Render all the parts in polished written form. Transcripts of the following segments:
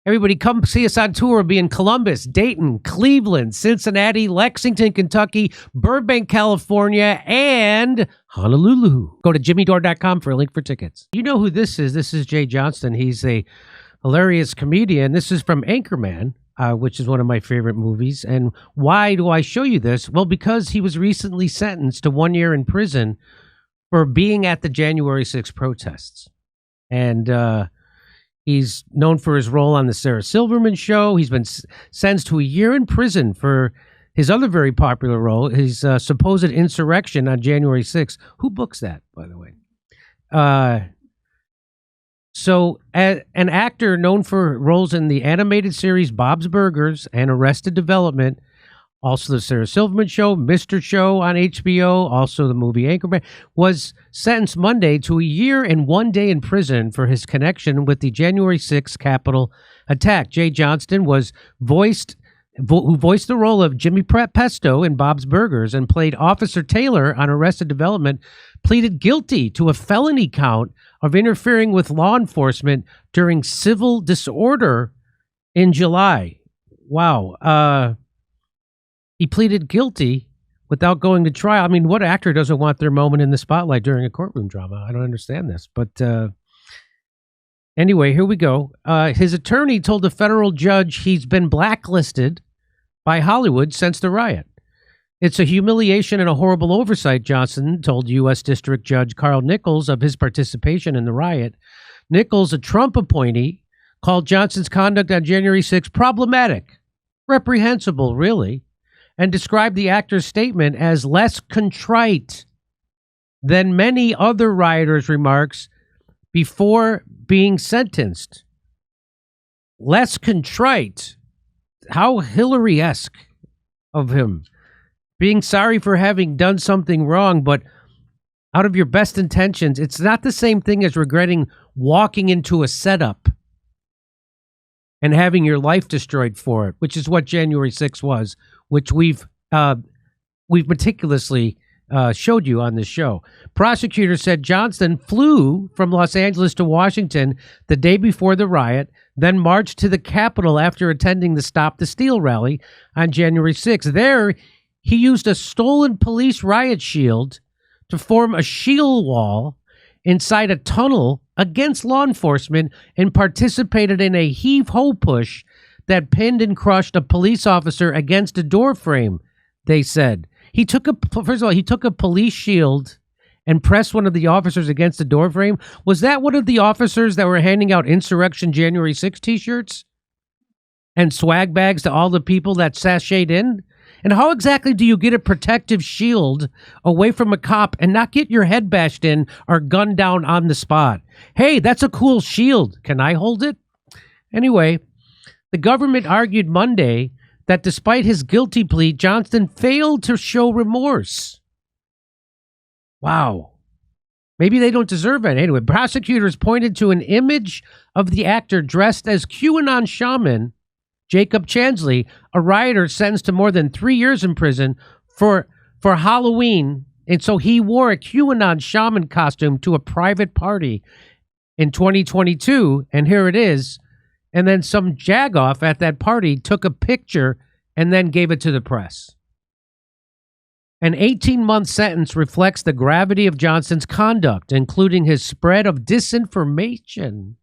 Everybody come see us on tour. We'll be in Columbus, Dayton, Cleveland, Cincinnati, Lexington, Kentucky, Burbank, California, and Honolulu. Go to jimmydore.com for a link for tickets. You know who this is. This is Jay Johnston. He's a hilarious comedian. This is from Anchorman, which is one of my favorite movies. And why do I show you this? Well, because he was recently sentenced to 1 year in prison for being at the January 6th protests. And he's known for his role on the Sarah Silverman Show. He's been sentenced to a year in prison for his other very popular role, his supposed insurrection on January 6th. Who books that, by the way? So an actor known for roles in the animated series Bob's Burgers and Arrested Development, also the Sarah Silverman Show, Mr. Show on HBO, also the movie Anchorman, was sentenced Monday to a year and 1 day in prison for his connection with the January 6th Capitol attack. Jay Johnston who voiced the role of Jimmy Pesto in Bob's Burgers and played Officer Taylor on Arrested Development, pleaded guilty to a felony count of interfering with law enforcement during civil disorder in July. Wow. He pleaded guilty without going to trial. I mean, what actor doesn't want their moment in the spotlight during a courtroom drama? I don't understand this. But anyway, here we go. His attorney told a federal judge he's been blacklisted by Hollywood since the riot. It's a humiliation and a horrible oversight, Johnston told U.S. District Judge Carl Nichols of his participation in the riot. Nichols, a Trump appointee, called Johnston's conduct on January 6th problematic, reprehensible, really, and described the actor's statement as less contrite than many other rioters' remarks before being sentenced. Less contrite. How Hillary-esque of him. Being sorry for having done something wrong, but out of your best intentions. It's not the same thing as regretting walking into a setup and having your life destroyed for it, which is what January 6th was, which we've meticulously showed you on this show. Prosecutors said Johnston flew from Los Angeles to Washington the day before the riot, then marched to the Capitol after attending the Stop the Steal rally on January 6th. There, he used a stolen police riot shield to form a shield wall inside a tunnel against law enforcement and participated in a heave-ho push that pinned and crushed a police officer against a door frame, they said. First of all, he took a police shield and pressed one of the officers against the door frame. Was that one of the officers that were handing out Insurrection January 6 t-shirts and swag bags to all the people that sashayed in? And how exactly do you get a protective shield away from a cop and not get your head bashed in or gunned down on the spot? Hey, that's a cool shield. Can I hold it? Anyway, the government argued Monday that despite his guilty plea, Johnston failed to show remorse. Wow. Maybe they don't deserve it. Anyway, prosecutors pointed to an image of the actor dressed as QAnon shaman Jacob Chansley, a rioter sentenced to more than 3 years in prison for Halloween. And so he wore a QAnon shaman costume to a private party in 2022. And here it is. And then some jagoff at that party took a picture and then gave it to the press. An 18-month sentence reflects the gravity of Johnston's conduct, including his spread of disinformation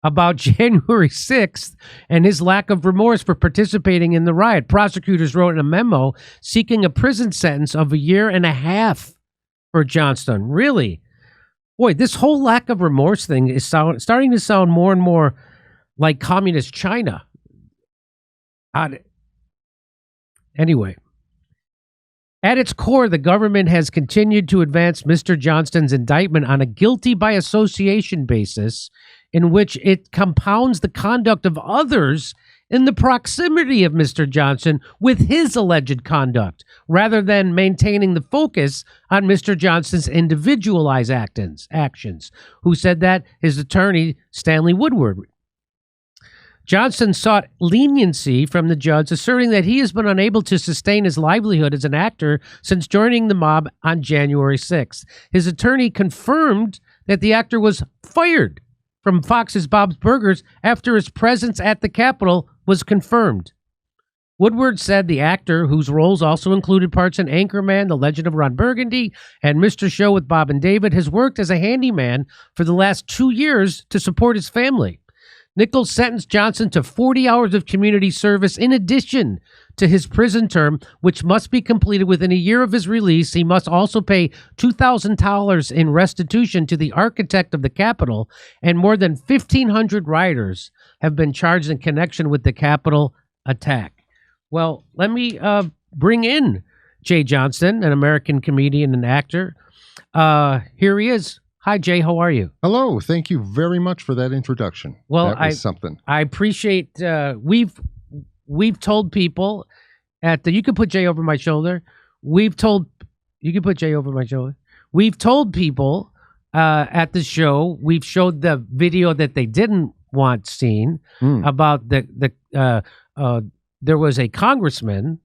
about January 6th and his lack of remorse for participating in the riot. Prosecutors wrote in a memo seeking a prison sentence of 1.5 years for Johnston. Really? Boy, this whole lack of remorse thing is starting to sound more and more like communist China. Anyway, at its core, the government has continued to advance Mr. Johnston's indictment on a guilty by association basis in which it compounds the conduct of others in the proximity of Mr. Johnston with his alleged conduct, rather than maintaining the focus on Mr. Johnston's individualized actions. Who said that? His attorney, Stanley Woodward. Johnston sought leniency from the judge, asserting that he has been unable to sustain his livelihood as an actor since joining the mob on January 6th. His attorney confirmed that the actor was fired from Fox's Bob's Burgers after his presence at the Capitol was confirmed. Woodward said the actor, whose roles also included parts in Anchorman, The Legend of Ron Burgundy, and Mr. Show with Bob and David, has worked as a handyman for the last 2 years to support his family. Nichols sentenced Johnston to 40 hours of community service in addition to his prison term, which must be completed within a year of his release. He must also pay $2,000 in restitution to the architect of the Capitol, and more than 1,500 rioters have been charged in connection with the Capitol attack. Well, let me bring in Jay Johnston, an American comedian and actor. Here he is. Hi, Jay. How are you? Hello. Thank you very much for that introduction. Well, that was something. I appreciate. We've told people at the. You can put Jay over my shoulder. You can put Jay over my shoulder. We've told people at the show. We've showed the video that they didn't want seen about there was a congressman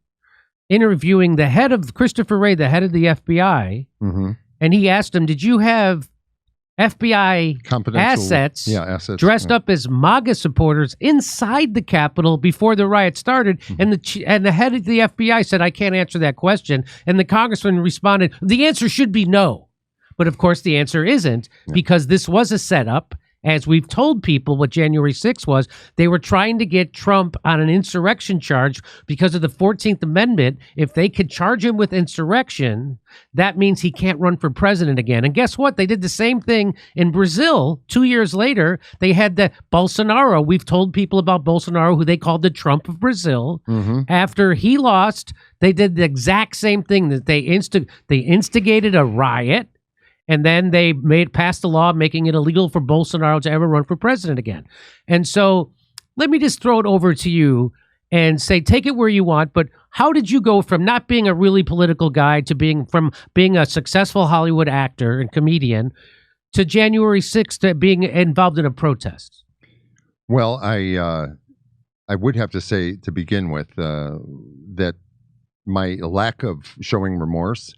interviewing the head of Christopher Wray, the head of the FBI, and he asked him, "Did you have FBI assets dressed up as MAGA supporters inside the Capitol before the riot started?" And the head of the FBI said, "I can't answer that question." And the congressman responded, "The answer should be no." But of course, the answer isn't, because this was a setup. As we've told people what January 6th was, they were trying to get Trump on an insurrection charge because of the 14th Amendment. If they could charge him with insurrection, that means he can't run for president again. And guess what? They did the same thing in Brazil 2 years later. They had the Bolsonaro. We've told people about Bolsonaro, who they called the Trump of Brazil. After he lost, they did the exact same thing. That they instigated a riot. And then they passed a law making it illegal for Bolsonaro to ever run for president again. And so let me just throw it over to you and say, take it where you want, but how did you go from not being a really political guy to being a successful Hollywood actor and comedian to January 6th to being involved in a protest? Well, I would have to say to begin with that my lack of showing remorse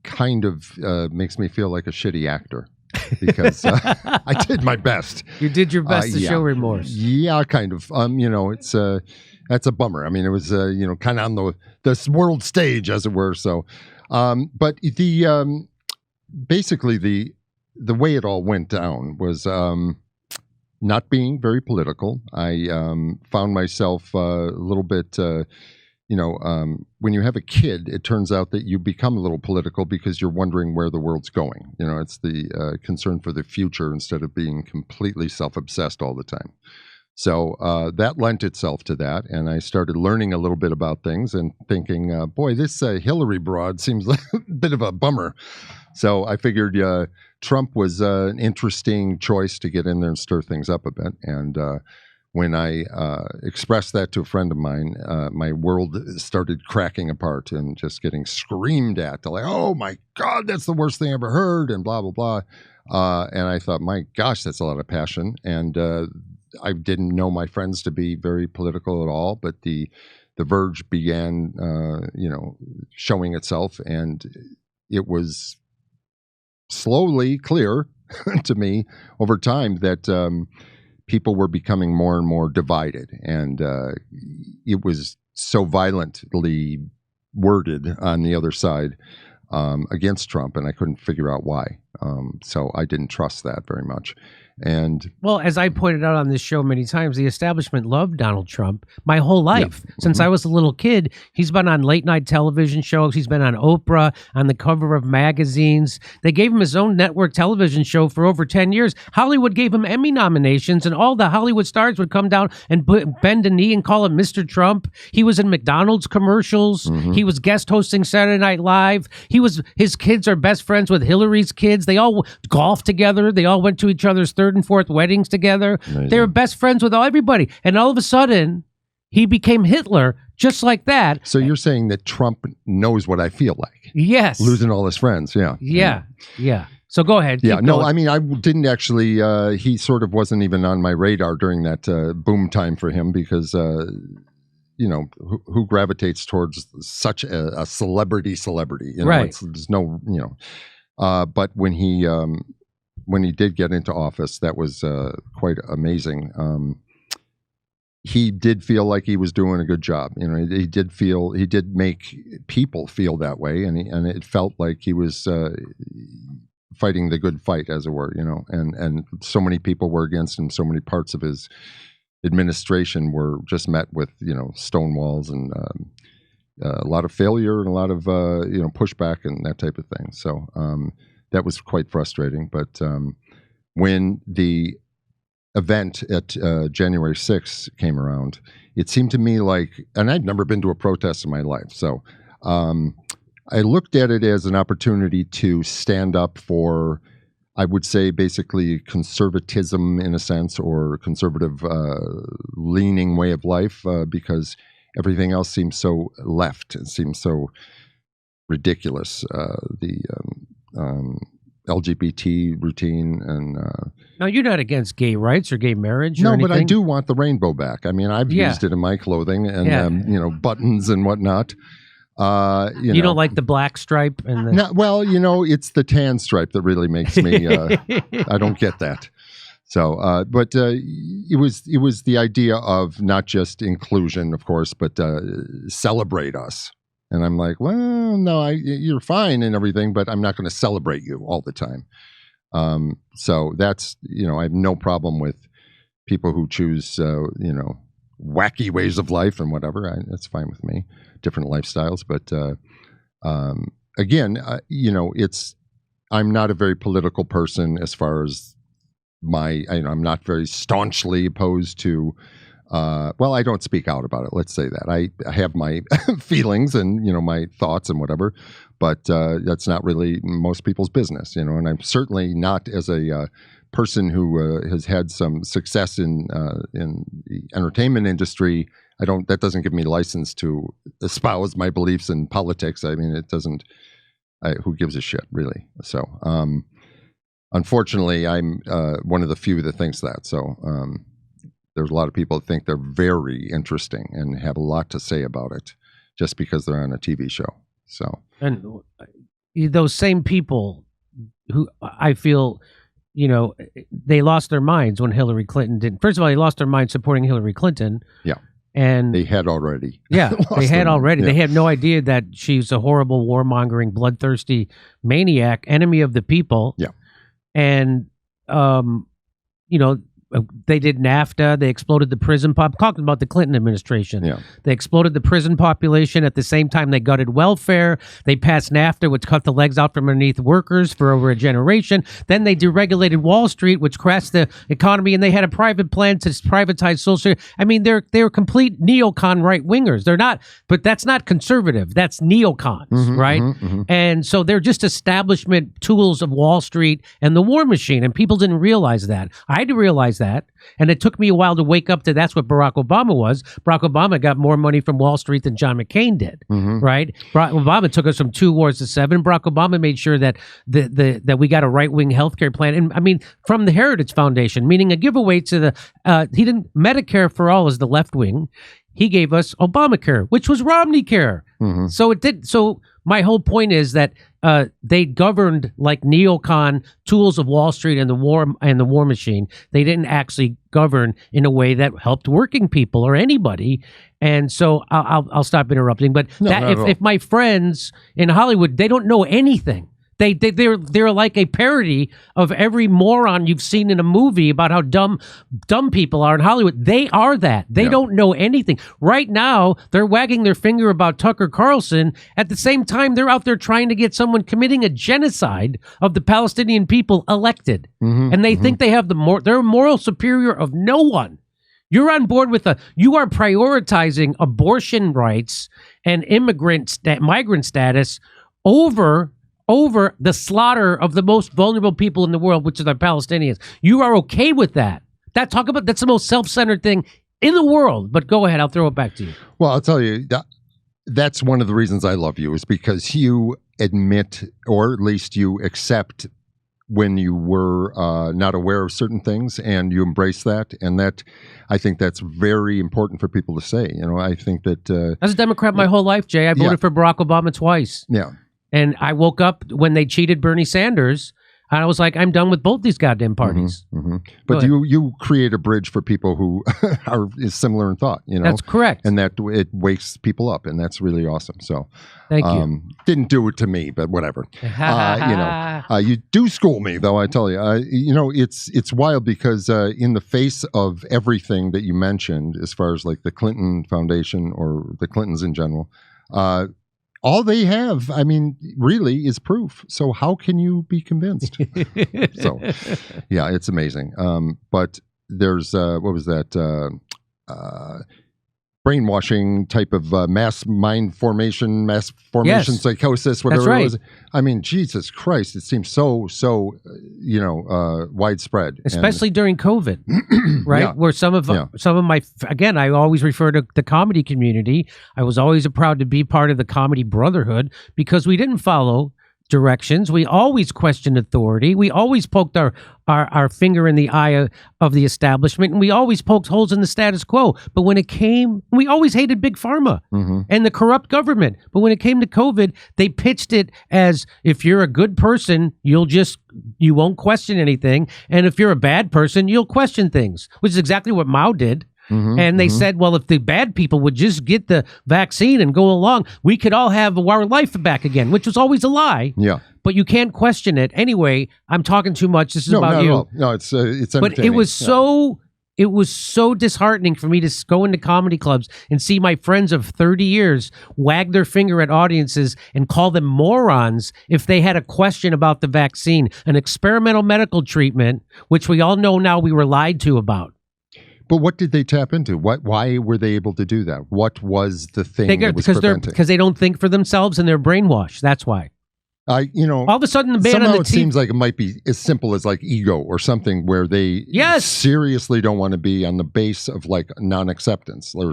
kind of makes me feel like a shitty actor, because I did my best. You did your best to show remorse. Yeah, kind of. It's that's a bummer. I mean, it was kind of on the world stage, as it were. So, but basically the way it all went down was not being very political. I found myself a little bit. When you have a kid, it turns out that you become a little political because you're wondering where the world's going. It's the concern for the future instead of being completely self-obsessed all the time. So that lent itself to that, and I started learning a little bit about things and thinking, boy, this Hillary broad seems like a bit of a bummer. So I figured Trump was an interesting choice to get in there and stir things up a bit. And when I expressed that to a friend of mine, my world started cracking apart and just getting screamed at. Like, oh my God, that's the worst thing I ever heard, and blah, blah, blah. And I thought, my gosh, that's a lot of passion. And I didn't know my friends to be very political at all, but the verge began, showing itself, and it was slowly clear to me over time that people were becoming more and more divided, and it was so violently worded on the other side against Trump, and I couldn't figure out why. So I didn't trust that very much. And well, as I pointed out on this show many times, the establishment loved Donald Trump my whole life. Yeah. Since I was a little kid, he's been on late night television shows. He's been on Oprah, on the cover of magazines. They gave him his own network television show for over 10 years. Hollywood gave him Emmy nominations, and all the Hollywood stars would come down and bend a knee and call him Mr. Trump. He was in McDonald's commercials. He was guest hosting Saturday Night Live. His kids are best friends with Hillary's kids. They all golfed together. They all went to each other's third and fourth weddings together. Amazing. They were best friends with everybody. And all of a sudden, he became Hitler just like that. So you're saying that Trump knows what I feel like? Yes. Losing all his friends. Yeah. So go ahead. Yeah. No, I mean, I didn't actually, he sort of wasn't even on my radar during that boom time for him because, who gravitates towards such a celebrity? Right. There's no, but when he when he did get into office, that was quite amazing. He did feel like he was doing a good job. He did make people feel that way, and it felt like he was fighting the good fight, as it were. And so many people were against him. So many parts of his administration were just met with stone walls and a lot of failure and a lot of pushback and that type of thing. So that was quite frustrating. But when the event at January 6th came around, it seemed to me like, and I'd never been to a protest in my life, so I looked at it as an opportunity to stand up for, I would say, basically conservatism in a sense, or conservative leaning way of life, because everything else seems so left. It seems so ridiculous. The LGBT routine and now, you're not against gay rights or gay marriage? No, or but I do want the rainbow back. I mean, I've Yeah. used it in my clothing and buttons and whatnot. You don't like the black stripe and the... No, well, it's the tan stripe that really makes me. I don't get that. So, but it was the idea of not just inclusion, of course, but celebrate us. And I'm like, well, no, you're fine and everything, but I'm not going to celebrate you all the time. So that's, I have no problem with people who choose, wacky ways of life and whatever. That's fine with me. Different lifestyles. But again, I'm not a very political person as far as I'm not very staunchly opposed to, I don't speak out about it. Let's say that. I have my feelings and, my thoughts and whatever, but that's not really most people's business, and I'm certainly not, as a person who has had some success in the entertainment industry, that doesn't give me license to espouse my beliefs in politics. I mean, it doesn't, who gives a shit, really? So, unfortunately, I'm one of the few that thinks that. So, there's a lot of people that think they're very interesting and have a lot to say about it just because they're on a TV show. So, and those same people who I feel, they lost their minds when Hillary Clinton didn't. First of all, they lost their minds supporting Hillary Clinton. Yeah. And they had already. Yeah, they had already. Yeah. They had no idea that she's a horrible, warmongering, bloodthirsty maniac, enemy of the people. Yeah. And, they did NAFTA. They exploded the prison talking about the Clinton administration. Yeah. They exploded the prison population. At the same time, they gutted welfare. They passed NAFTA, which cut the legs out from underneath workers for over a generation. Then they deregulated Wall Street, which crashed the economy. And they had a private plan to privatize Social. I mean, they're complete neocon right wingers. They're not, but that's not conservative. That's neocons, right? And so they're just establishment tools of Wall Street and the war machine. And people didn't realize that. I had to realize that, and it took me a while to wake up to that's what Barack Obama was. Barack Obama got more money from Wall Street than John McCain did, right? Barack Obama took us from 2 wars to 7. Barack Obama made sure that that we got a right-wing healthcare plan, and I mean from the Heritage Foundation, meaning a giveaway to the he didn't Medicare for all is the left wing. He gave us Obamacare, which was Romney care. So it did. So my whole point is that they governed like neocon tools of Wall Street and the war machine. They didn't actually govern in a way that helped working people or anybody. And so I'll stop interrupting. But if my friends in Hollywood, they don't know anything. They're like a parody of every moron you've seen in a movie about how dumb people are in Hollywood. They are that. They don't know anything. Right now, they're wagging their finger about Tucker Carlson. At the same time, they're out there trying to get someone committing a genocide of the Palestinian people elected. And they think they have they're moral superior of no one. You're on board with you are prioritizing abortion rights and migrant status over the slaughter of the most vulnerable people in the world, which are the Palestinians. You are okay with that. That's the most self-centered thing in the world. But go ahead, I'll throw it back to you. Well, I'll tell you, that's one of the reasons I love you, is because you admit, or at least you accept when you were not aware of certain things, and you embrace that. And that, I think that's very important for people to say. I think that... As a Democrat my whole life, Jay, I voted for Barack Obama twice. Yeah. And I woke up when they cheated Bernie Sanders. And I was like, I'm done with both these goddamn parties. But you create a bridge for people who is similar in thought, you know? That's correct. And that it wakes people up, and that's really awesome. So thank you. Didn't do it to me, but whatever. You do school me, though, I tell you. It's wild because in the face of everything that you mentioned, as far as like the Clinton Foundation or the Clintons in general, all they have, I mean, really is proof. So how can you be convinced? So, yeah, it's amazing. But there's, what was that? Brainwashing type of mass formation psychosis, whatever it was. I mean, Jesus Christ, it seems so widespread. Especially during COVID, right? Yeah. Where some of my, again, I always refer to the comedy community. I was always proud to be part of the comedy brotherhood because we didn't follow directions. We always questioned authority. We always poked our finger in the eye of the establishment, and we always poked holes in the status quo. But when it came, we always hated Big Pharma and the corrupt government. But when it came to COVID, they pitched it as if you're a good person, you won't question anything. And if you're a bad person, you'll question things, which is exactly what Mao did. And they said, well, if the bad people would just get the vaccine and go along, we could all have our life back again, which was always a lie. Yeah. But you can't question it. Anyway, I'm talking too much. This is about you. No, it's entertaining. But it was so disheartening for me to go into comedy clubs and see my friends of 30 years wag their finger at audiences and call them morons if they had a question about the vaccine, an experimental medical treatment, which we all know now we were lied to about. But what did they tap into? Why were they able to do that? What was the thing that was preventing? Because they don't think for themselves and they're brainwashed. That's why. All of a sudden, the man on the it seems like it might be as simple as like ego or something where they seriously don't want to be on the base of like non-acceptance or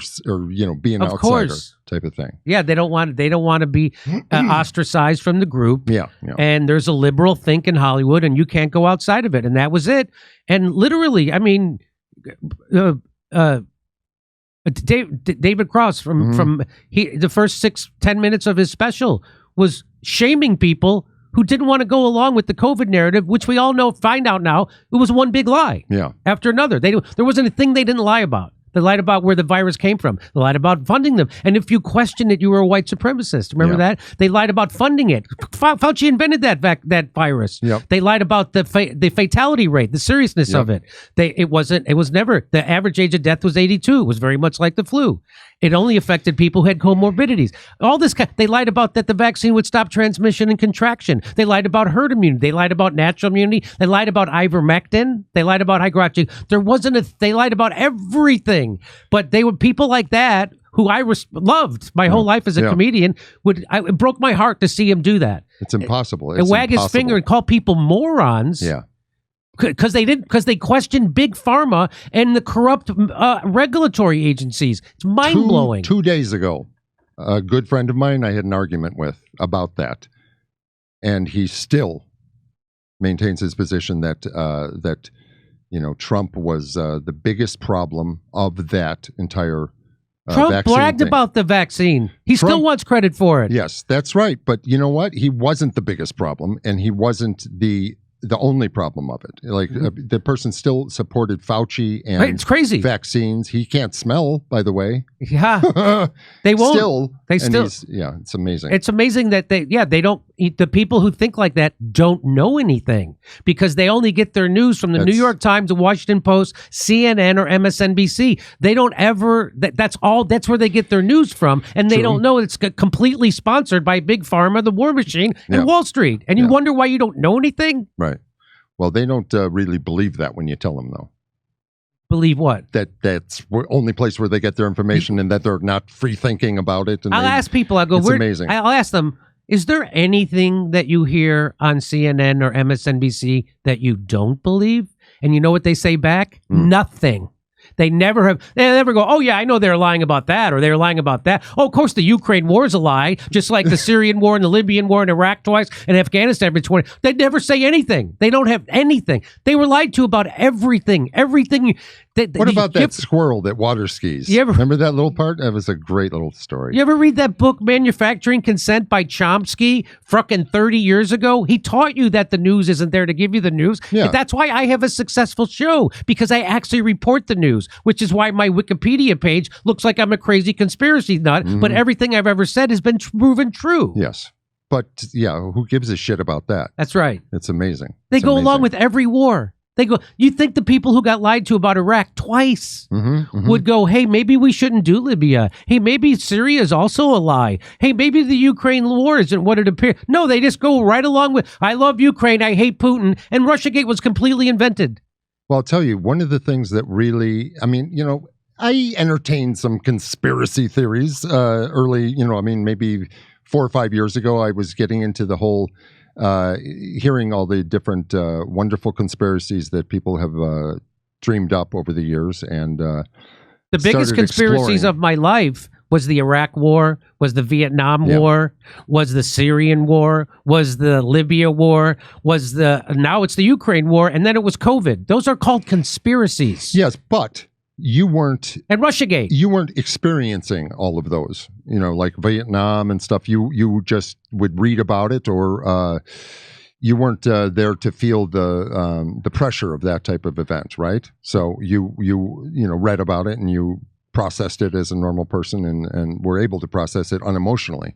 be an outsider type of thing. Yeah, they don't want to be ostracized from the group. Yeah. And there's a liberal think in Hollywood, and you can't go outside of it, and that was it. And literally, I mean, David Cross from the first 6-10 minutes of his special was shaming people who didn't want to go along with the COVID narrative, which we all find out now, it was one big lie after another. There wasn't a thing they didn't lie about. They lied about where the virus came from. They lied about funding them. And if you questioned it, you were a white supremacist. Remember that? They lied about funding it. Fauci invented that virus. Yep. They lied about the fatality rate, the seriousness of it. It was never, the average age of death was 82. It was very much like the flu. It only affected people who had comorbidities. All this, they lied about that the vaccine would stop transmission and contraction. They lied about herd immunity. They lied about natural immunity. They lied about ivermectin. They lied about hydroxy. They lied about everything. But they were people like that who I loved my whole life as a comedian. It broke my heart to see him do that. It's impossible. And wag his finger and call people morons. Yeah. Because they questioned Big Pharma and the corrupt regulatory agencies. It's mind-blowing. 2 days ago, a good friend of mine I had an argument with about that. And he still maintains his position that Trump was the biggest problem of that entire Trump bragged about the vaccine. Trump still wants credit for it. Yes, that's right. But you know what? He wasn't the biggest problem, and he wasn't the only problem of it. Like the person still supported Fauci and it's crazy. Vaccines. He can't smell, by the way. Yeah, they won't. It's amazing. It's amazing that they don't. The people who think like that don't know anything because they only get their news from the New York Times, the Washington Post, CNN, or MSNBC. They don't ever. That's all. That's where they get their news from, and they don't know it's completely sponsored by Big Pharma, the War Machine, and Wall Street. And you wonder why you don't know anything. Right. Well, they don't really believe that when you tell them, though. Believe what? That's the only place where they get their information and that they're not free thinking about it. And I'll ask people, it's amazing. I'll ask them, is there anything that you hear on CNN or MSNBC that you don't believe? And you know what they say back? Nothing. They never go, oh, yeah, I know they're lying about that, or they're lying about that. Oh, of course, the Ukraine war is a lie, just like the Syrian war and the Libyan war and Iraq twice and Afghanistan for 20. They never say anything. They don't have anything. They were lied to about everything. Everything. What about that squirrel that water skis? Remember that little part? That was a great little story. You ever read that book, Manufacturing Consent by Chomsky, frickin' 30 years ago? He taught you that the news isn't there to give you the news. Yeah. That's why I have a successful show, because I actually report the news, which is why my Wikipedia page looks like I'm a crazy conspiracy nut, but everything I've ever said has been proven true. Yes. But, yeah, who gives a shit about that? That's right. It's amazing. They go along with every war. They go, you think the people who got lied to about Iraq twice would go, hey, maybe we shouldn't do Libya. Hey, maybe Syria is also a lie. Hey, maybe the Ukraine war isn't what it appears. No, they just go right along with, I love Ukraine, I hate Putin, and Russiagate was completely invented. Well, I'll tell you, one of the things that really, I mean, you know, I entertained some conspiracy theories early, you know, I mean, maybe 4 or 5 years ago, I was getting into the whole hearing all the different wonderful conspiracies that people have dreamed up over the years, and the biggest conspiracies of my life was the Iraq War, was the Vietnam War, was the Syrian War, was the Libya War, was now it's the Ukraine War, and then it was COVID. Those are called conspiracies. Yes, but you weren't, and Russiagate. You weren't experiencing all of those, you know, like Vietnam and stuff. You just would read about it, or you weren't there to feel the pressure of that type of event, right? So you know, read about it and you processed it as a normal person, and were able to process it unemotionally.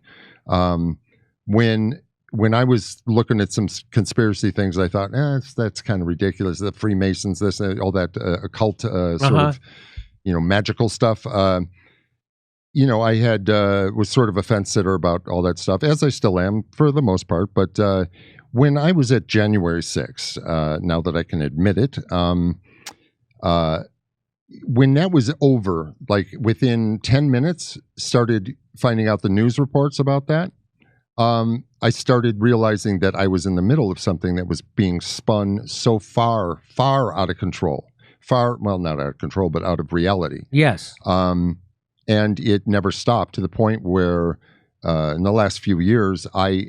When I was looking at some conspiracy things, I thought, that's kind of ridiculous. The Freemasons, this, all that occult sort of, you know, magical stuff. You know, I was sort of a fence sitter about all that stuff, as I still am for the most part. But when I was at January 6th, now that I can admit it, when that was over, like within 10 minutes, started finding out the news reports about that. I started realizing that I was in the middle of something that was being spun so far out of control. Well, not out of control, but out of reality. Yes. And it never stopped, to the point where in the last few years, I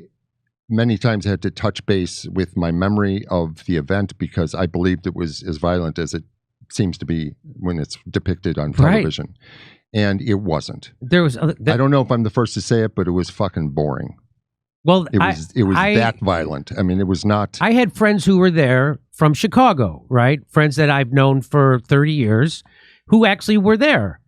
many times had to touch base with my memory of the event, because I believed it was as violent as it seems to be when it's depicted on television. Right. And it wasn't. There was. I don't know if I'm the first to say it, but it was fucking boring. Well, it was that violent. I mean, it was not. I had friends who were there from Chicago, right? Friends that I've known for 30 years who actually were there.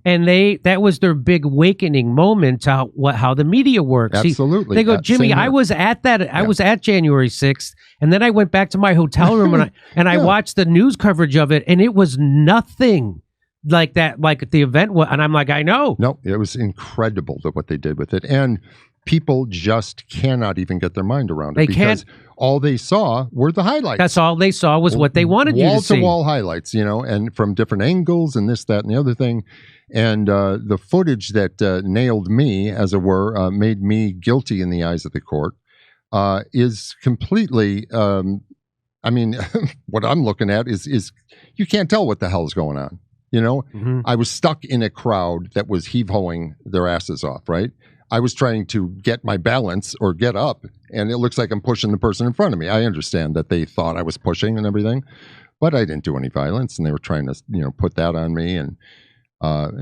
And that was their big awakening moment to how the media works. Absolutely. They go, Jimmy, I was at that. I was at January 6th, and then I went back to my hotel room and I watched the news coverage of it, and it was nothing like that, like the event was. And I'm like, I know. No, it was incredible what they did with it. And people just cannot even get their mind around it, because all they saw were the highlights. That's all they saw was what they wanted you to see. Wall-to-wall highlights, you know, and from different angles and this, that, and the other thing. And the footage that nailed me, as it were, made me guilty in the eyes of the court, is completely, I mean, what I'm looking at is you can't tell what the hell is going on. You know, I was stuck in a crowd that was heave-hoing their asses off, right? I was trying to get my balance or get up, and it looks like I'm pushing the person in front of me. I understand that they thought I was pushing and everything, but I didn't do any violence, and they were trying to, you know, put that on me, and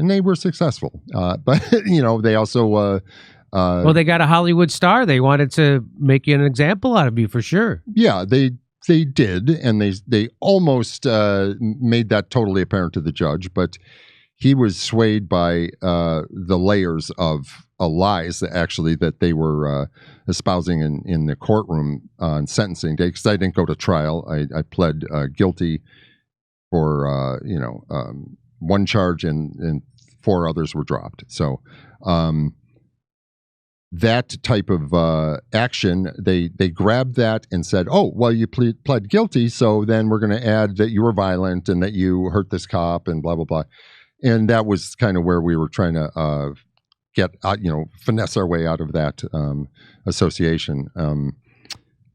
they were successful. But, you know, they also... well, they got a Hollywood star. They wanted to make an example out of you, for sure. Yeah, they did, and they almost made that totally apparent to the judge, but he was swayed by the layers of lies that they were espousing in the courtroom on sentencing day, because I didn't go to trial. I pled guilty for one charge, and 4 others were dropped. So that type of action, they grabbed that and said, oh, well, you pled guilty, so then we're going to add that you were violent and that you hurt this cop and blah, blah, blah. And that was kind of where we were trying to finesse our way out of that association.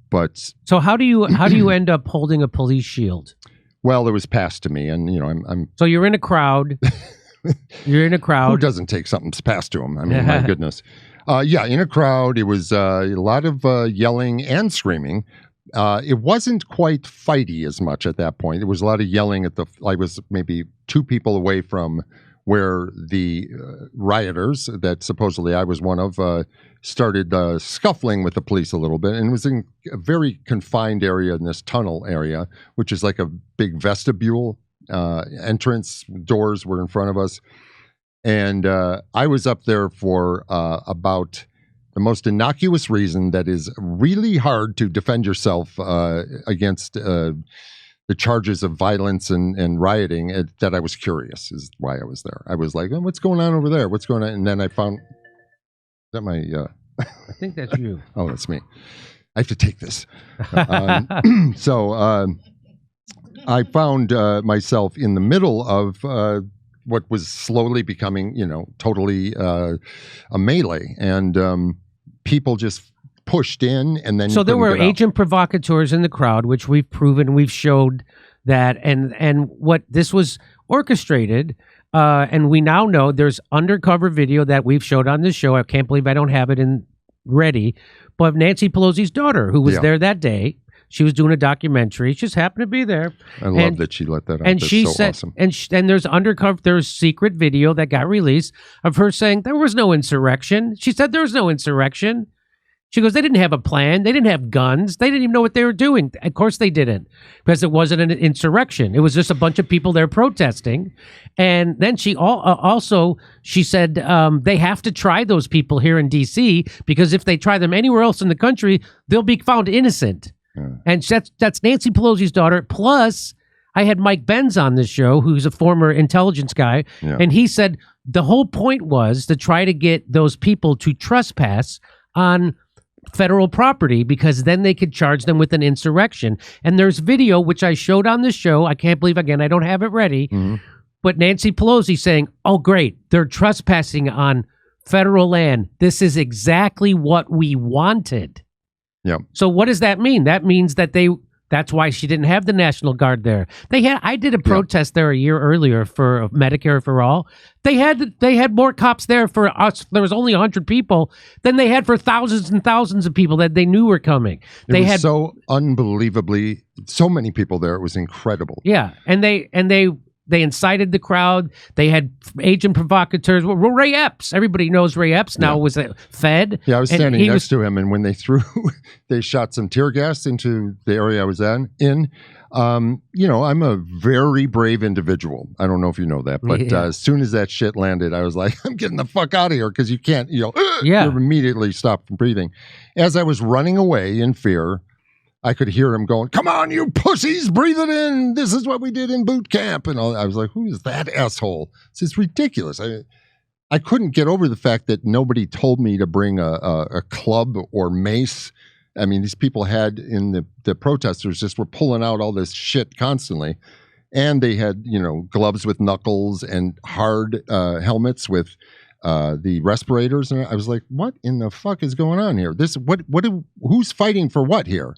But so how do you end up holding a police shield? Well, it was passed to me, and I'm. So you're in a crowd. You're in a crowd. Who doesn't take something passed to him? I mean, my goodness. In a crowd, it was a lot of yelling and screaming. It wasn't quite fighty as much at that point. There was a lot of yelling I was maybe 2 people away from where the rioters that supposedly I was one of started scuffling with the police a little bit. And it was in a very confined area in this tunnel area, which is like a big vestibule. Entrance doors were in front of us. And I was up there for about the most innocuous reason that is really hard to defend yourself against the charges of violence and rioting, that I was curious is why I was there. I was like, oh, what's going on over there? What's going on? And then I found, is that my... I think that's you. Oh, that's me. I have to take this. So I found myself in the middle of what was slowly becoming, totally a melee. And people just pushed in, and then so there were agent provocateurs in the crowd, which we've proven, we've showed that, and what this was orchestrated, and we now know there's undercover video that we've showed on this show. I can't believe I don't have it ready, but Nancy Pelosi's daughter, who was there that day, she was doing a documentary. She just happened to be there. I love that she let that out. And That's she so said, awesome. and there's secret video that got released of her saying there was no insurrection. She said there was no insurrection. She goes, they didn't have a plan. They didn't have guns. They didn't even know what they were doing. Of course they didn't, because it wasn't an insurrection. It was just a bunch of people there protesting. And then she she said they have to try those people here in D.C. because if they try them anywhere else in the country, they'll be found innocent. Yeah. And that's Nancy Pelosi's daughter. Plus, I had Mike Benz on this show, who's a former intelligence guy, and he said the whole point was to try to get those people to trespass on federal property, because then they could charge them with an insurrection. And there's video, which I showed on the show. I can't believe, again, I don't have it ready. Mm-hmm. But Nancy Pelosi saying, oh, great, they're trespassing on federal land. This is exactly what we wanted. Yeah. So what does that mean? That means that that's why she didn't have the National Guard there. I did a protest there a year earlier for Medicare for All. They had more cops there for us. There was only 100 people than they had for thousands and thousands of people that they knew were coming. They had so unbelievably so many people there. It was incredible. Yeah, and they incited the crowd. They had agent provocateurs. Well, Ray Epps, everybody knows Ray Epps now, was a Fed. Yeah, I was standing next to him, and when they shot some tear gas into the area I was in. I'm a very brave individual. I don't know if you know that, but as soon as that shit landed, I was like, I'm getting the fuck out of here, because you can't, you immediately stop from breathing. As I was running away in fear, I could hear him going, come on, you pussies, breathe it in. This is what we did in boot camp. And I was like, who is that asshole? It's ridiculous. I couldn't get over the fact that nobody told me to bring a club or mace. I mean, these people had the protesters just were pulling out all this shit constantly. And they had, gloves with knuckles and hard helmets with the respirators. And I was like, what in the fuck is going on here? Who's fighting for what here?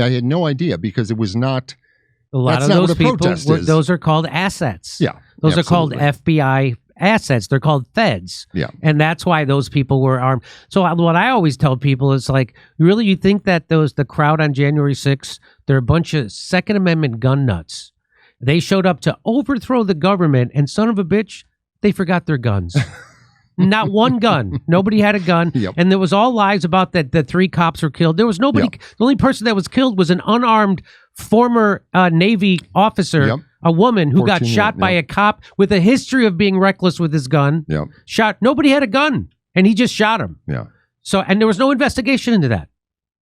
I had no idea, because it was not. A lot of those people, those are called assets. Yeah. Those are called FBI assets. They're called feds. Yeah. And that's why those people were armed. So what I always tell people is like, really, you think that the crowd on January 6th, they're a bunch of Second Amendment gun nuts. They showed up to overthrow the government, and son of a bitch, they forgot their guns. Not one gun. Nobody had a gun. Yep. And there was all lies about that the 3 cops were killed. There was nobody. Yep. The only person that was killed was an unarmed former Navy officer, a woman who got shot by a cop with a history of being reckless with his gun. Yep. Shot. Nobody had a gun, and he just shot him. Yeah. So, and there was no investigation into that.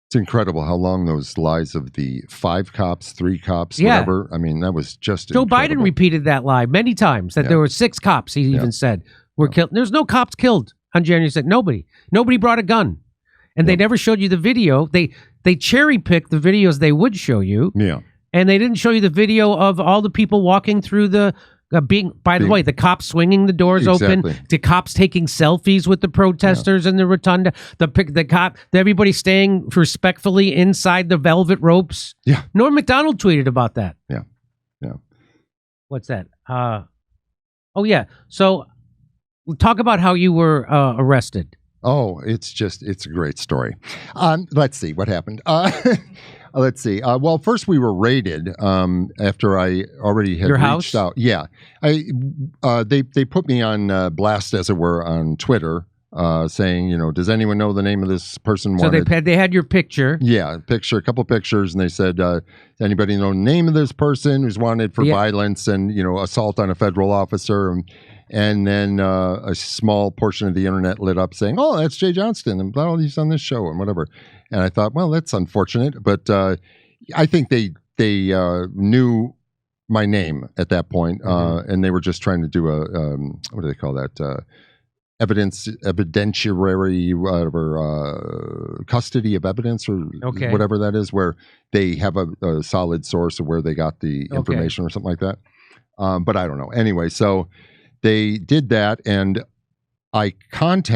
It's incredible how long those lies of the 5 cops, 3 cops, whatever. I mean, that was just Joe incredible. Biden repeated that lie many times, that there were 6 cops, he even said, were killed. There's no cops killed on January 6th. Nobody brought a gun. And they never showed you the video. They cherry-picked the videos they would show you. Yeah. And they didn't show you the video of all the people walking through the, by the way, the cops swinging the doors open, the cops taking selfies with the protesters in the rotunda, everybody staying respectfully inside the velvet ropes. Yeah. Norm Macdonald tweeted about that. Yeah. Yeah. What's that? So talk about how you were arrested. Oh, it's a great story. Let's see what happened. Let's see. Well, first we were raided after I already had Your reached house? out. Yeah, they put me on blast, as it were, on Twitter, saying, does anyone know the name of this person? So they had your picture. Yeah, a couple pictures, and they said, does anybody know the name of this person who's wanted for violence and assault on a federal officer? And then a small portion of the internet lit up saying, "Oh, that's Jay Johnston, and he's on this show and whatever." And I thought, well, that's unfortunate, but I think they knew my name at that point, and they were just trying to do a what do they call that? Evidentiary, whatever, custody of evidence, or whatever that is, where they have a solid source of where they got the information or something like that. But I don't know. Anyway, so they did that, and I got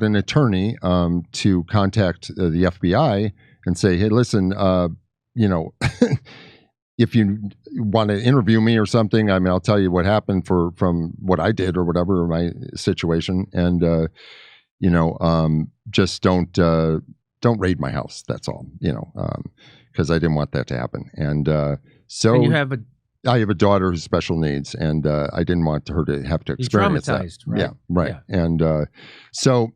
an attorney to contact the FBI and say, hey, listen, if you want to interview me or something, I mean, I'll tell you what happened from what I did or whatever, my situation. And, just don't raid my house. That's all, because I didn't want that to happen. And so and you have I have a daughter who's special needs, and I didn't want her to have to experience traumatized, that. right? Yeah, right. Yeah. And so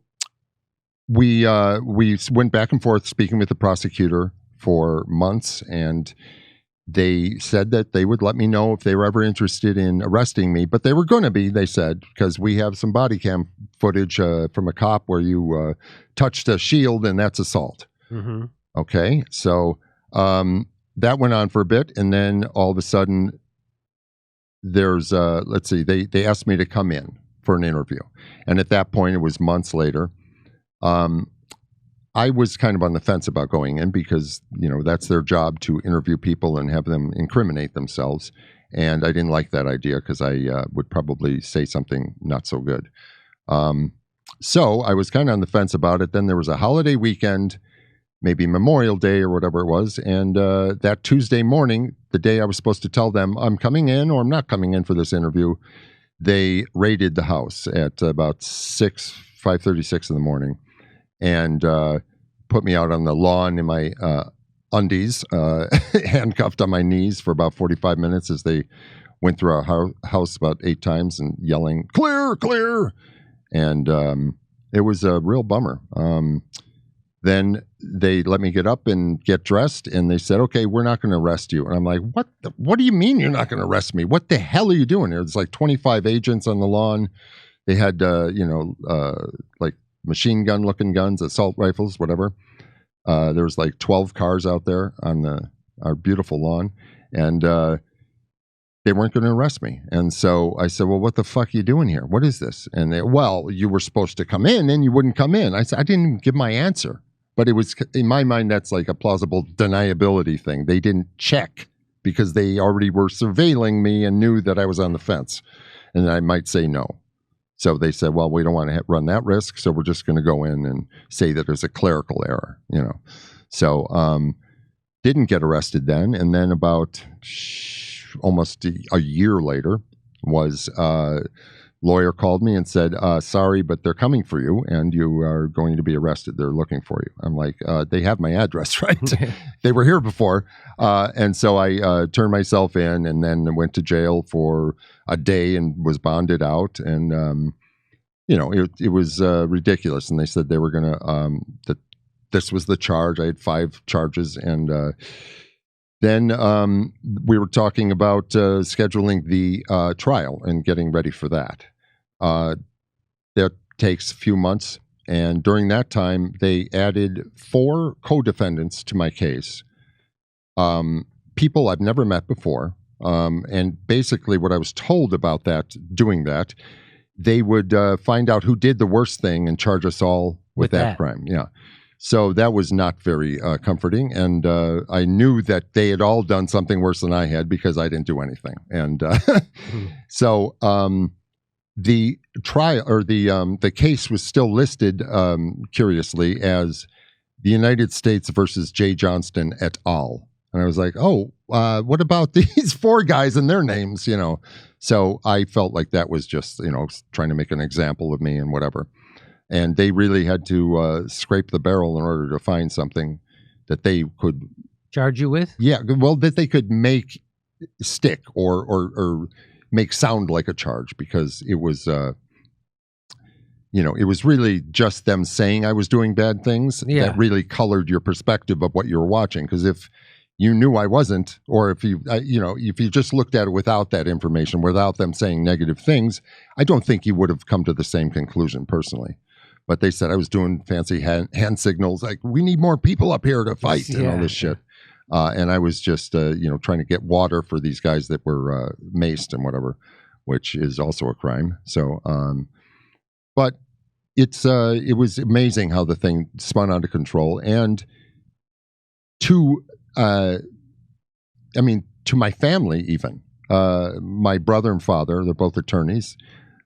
we went back and forth speaking with the prosecutor for months, and they said that they would let me know if they were ever interested in arresting me, but they were going to be, they said, because we have some body cam footage from a cop where you touched a shield, and that's assault. Mm-hmm. Okay, so that went on for a bit, and then all of a sudden there's they asked me to come in for an interview, and at that point, it was months later. I was kind of on the fence about going in because that's their job, to interview people and have them incriminate themselves, and I didn't like that idea because I would probably say something not so good. So I was kind of on the fence about it. Then there was a holiday weekend, maybe Memorial Day or whatever it was. And that Tuesday morning, the day I was supposed to tell them I'm coming in or I'm not coming in for this interview, they raided the house at about 5:36 in the morning, and put me out on the lawn in my undies, handcuffed on my knees for about 45 minutes as they went through our house about 8 times and yelling, "Clear, clear." And it was a real bummer. Then they let me get up and get dressed, and they said, "Okay, we're not going to arrest you." And I'm like, what do you mean you're not going to arrest me? What the hell are you doing here? There's like 25 agents on the lawn. They had, like machine gun looking guns, assault rifles, whatever. There was like 12 cars out there on our beautiful lawn, and they weren't going to arrest me. And so I said, "Well, what the fuck are you doing here? What is this?" And they, "Well, you were supposed to come in and you wouldn't come in." I said, I didn't even give my answer. But it was, in my mind, that's like a plausible deniability thing. They didn't check because they already were surveilling me and knew that I was on the fence and I might say no. So they said, "Well, we don't want to run that risk, so we're just going to go in and say that there's a clerical error." So didn't get arrested then. And then about almost a year later, was lawyer called me and said, "Sorry, but they're coming for you and you are going to be arrested. They're looking for you." I'm like, they have my address, right? They were here before. And so I turned myself in and then went to jail for a day and was bonded out. And, it was ridiculous. And they said they were going to, that this was the charge. I had 5 charges. And then we were talking about scheduling the trial and getting ready for that. That takes a few months. And during that time, they added 4 co-defendants to my case. People I've never met before. And basically what I was told about doing that, they would find out who did the worst thing and charge us all with that crime. Yeah. So that was not very comforting. And I knew that they had all done something worse than I had because I didn't do anything. And so the trial, or the case, was still listed, curiously, as the United States versus Jay Johnston et al. And I was like, "Oh, what about these 4 guys and their names?" So I felt like that was just, trying to make an example of me and whatever. And they really had to scrape the barrel in order to find something that they could charge you with. Yeah, well, that they could make stick or make sound like a charge, because it was it was really just them saying I was doing bad things that really colored your perspective of what you were watching. Because if you knew I wasn't, or if you if you just looked at it without that information, without them saying negative things, I don't think you would have come to the same conclusion personally. But they said I was doing fancy hand signals, like we need more people up here to fight and all this shit. And I was just trying to get water for these guys that were maced and whatever, which is also a crime. So, but it was amazing how the thing spun out of control. And to my family, even my brother and father, they're both attorneys.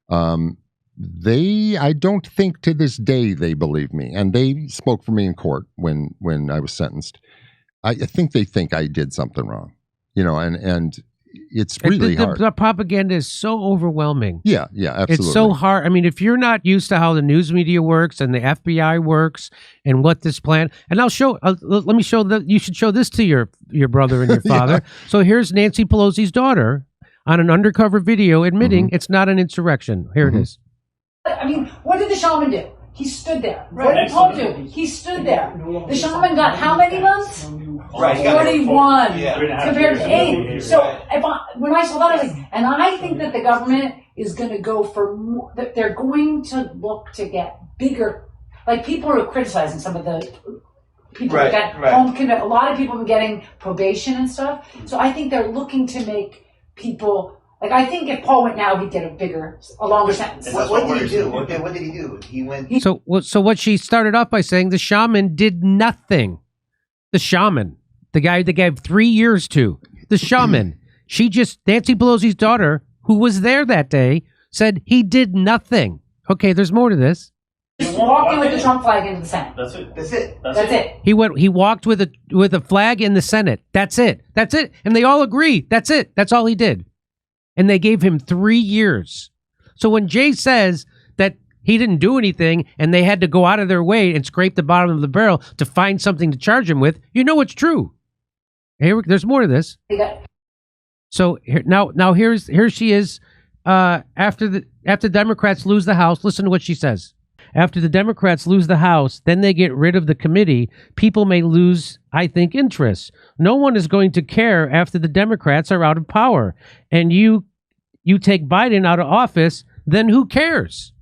I don't think to this day they believe me, and they spoke for me in court when I was sentenced. I think they think I did something wrong, and it's really hard. The propaganda is so overwhelming. Yeah, absolutely. It's so hard. I mean, if you're not used to how the news media works and the FBI works and what this plan, and I'll show. Let me show that. You should show this to your brother and your father. So here's Nancy Pelosi's daughter on an undercover video admitting it's not an insurrection. Here it is. I mean, what did the shaman do? He stood there. What did Paul do? He stood there. The shaman got how many months? Right, 41 compared to 8. Right. So when I saw that, I was like, and I think that the government is going to go for more, that they're going to look to get bigger. Like, people are criticizing some of the people that got home convict. A lot of people have been getting probation and stuff. So I think they're looking to make people. Like, I think if Paul went now, he'd get a longer sentence. What did he do? What did he do? He went. So what she started off by saying, the shaman did nothing. The shaman, the guy that gave 3 years to, the shaman. Nancy Pelosi's daughter, who was there that day, said he did nothing. Okay, there's more to this. Just walking with the Trump flag into the Senate. That's it. He walked with a flag in the Senate. That's it. And they all agree. That's it. That's all he did. And they gave him 3 years. So when Jay says that he didn't do anything and they had to go out of their way and scrape the bottom of the barrel to find something to charge him with, it's true. There's more to this. So now here she is after the Democrats lose the House. Listen to what she says. After the Democrats lose the House, then they get rid of the committee. People may lose, I think, interest. No one is going to care after the Democrats are out of power. And you take Biden out of office, then who cares?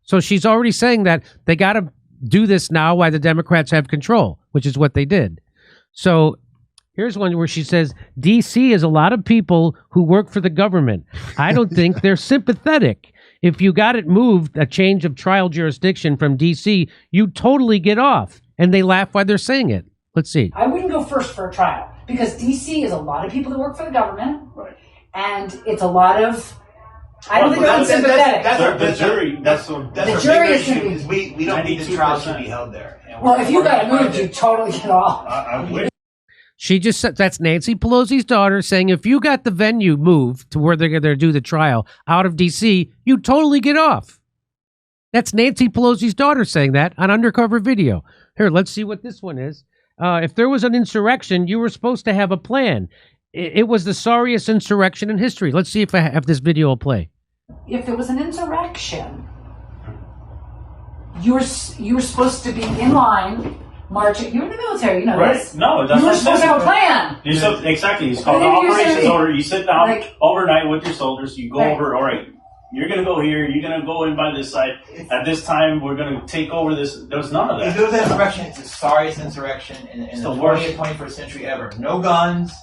So she's already saying that they got to do this now while the Democrats have control, which is what they did. So here's one where she says, D.C. is a lot of people who work for the government. I don't think they're sympathetic. If you got it moved, a change of trial jurisdiction from D.C., you totally get off. And they laugh while they're saying it. Let's see. I wouldn't go first for a trial because D.C. is a lot of people that work for the government. Right. And it's a lot of... I don't think they're sympathetic. That's the jury. The jury is going to be... We don't think the trial should be held there. Well, if you got it moved, you totally get off. I wish. She just said, that's Nancy Pelosi's daughter saying, if you got the venue moved to where they're going to do the trial out of D.C., you totally get off. That's Nancy Pelosi's daughter saying that on undercover video. Here, let's see what this one is. If there was an insurrection, you were supposed to have a plan. It was the sorriest insurrection in history. Let's see if this video will play. If there was an insurrection, you were supposed to be in line. Marching. You're in the military, right? This. No, that's you were supposed to have a plan. Exactly. It's called operations order. You sit down overnight with your soldiers. You go over. All right, you're gonna go here. You're gonna go in by this side. At this time, we're gonna take over this. There was none of that. If there was an insurrection, it's the sorriest insurrection in the 20th, 21st century ever. No guns.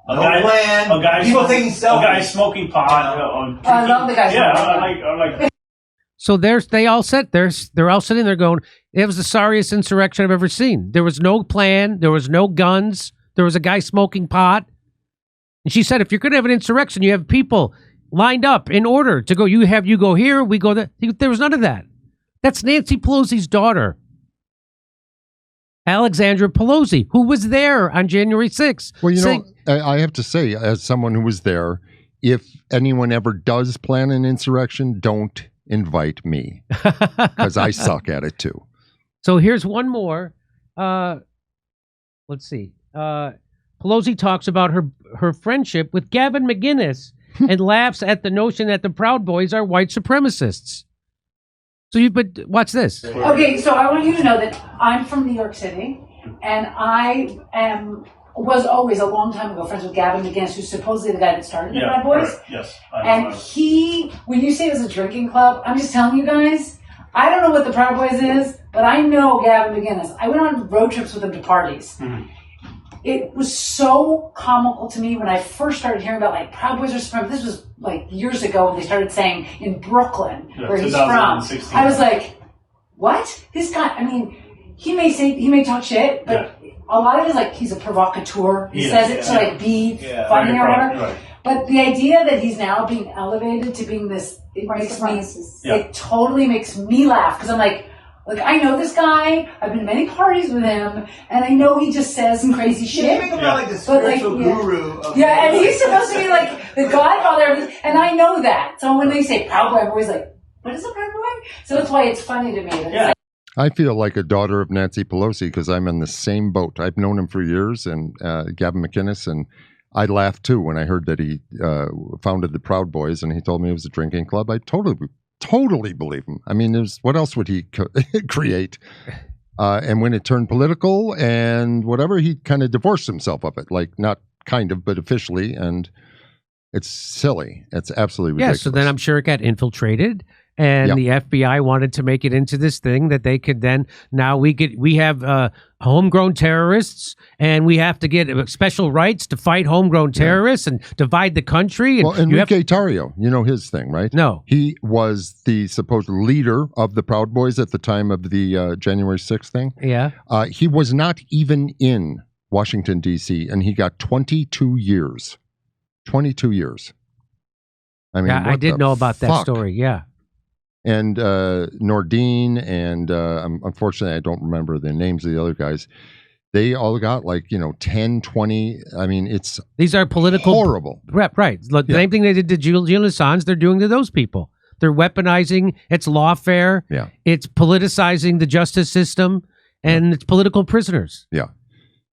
No plan. People taking selfies. A guy smoking pot. I love the guys. Yeah, I like. So they're all sitting there going, it was the sorriest insurrection I've ever seen. There was no plan. There was no guns. There was a guy smoking pot. And she said, if you're going to have an insurrection, you have people lined up in order to go. You go here, we go there. There was none of that. That's Nancy Pelosi's daughter, Alexandra Pelosi, who was there on January 6th. Well, I have to say, as someone who was there, if anyone ever does plan an insurrection, don't invite me because I suck at it too. So here's one more. let's see. Pelosi talks about her friendship with Gavin McInnes and laughs at the notion that the Proud Boys are white supremacists. So watch this. Okay, so I want you to know that I'm from New York City, and was always a long time ago friends with Gavin McInnes, who's supposedly the guy that started the Proud Boys. Right. Yes. And when you say it was a drinking club, I'm just telling you guys, I don't know what the Proud Boys is, but I know Gavin McInnes. I went on road trips with him to parties. Mm-hmm. It was so comical to me when I first started hearing about like Proud Boys are supremacists. This was like years ago when they started saying in Brooklyn, where he's from. I was like, what? This guy, I mean, he may talk shit, but a lot of it is like he's a provocateur. He says it to like be funny or whatever. Right. But the idea that he's now being elevated to being this, it totally makes me laugh, because I'm like, I know this guy. I've been to many parties with him, and I know he just says some crazy shit. You make him like the spiritual guru. And he's supposed to be like the godfather, and I know that. So when they say Proud Boy, I'm always like, what is a Proud Boy? So that's why it's funny to me. Yeah. I feel like a daughter of Nancy Pelosi because I'm in the same boat. I've known him for years, and Gavin McInnes, and I laughed too when I heard that he founded the Proud Boys, and he told me it was a drinking club. I totally believe him. I mean, what else would he create? And when it turned political and whatever, he kind of divorced himself of it. Like, not kind of, but officially. And it's silly. It's absolutely ridiculous. Yeah, so then I'm sure it got infiltrated. And the FBI wanted to make it into this thing that they could then, now we have homegrown terrorists, and we have to get special rights to fight homegrown terrorists and divide the country. And well, Enrique Tarrio, you know his thing, right? No. He was the supposed leader of the Proud Boys at the time of the January 6th thing. Yeah. He was not even in Washington, D.C., and he got 22 years. 22 years. I mean, I did know about that story, yeah. And Nordine and unfortunately I don't remember the names of the other guys. They all got 10, 20. I mean, these are political horrible. Right. The same thing they did to Julian Assange, they're doing to those people. They're weaponizing it's lawfare. Yeah. It's politicizing the justice system, and it's political prisoners. Yeah.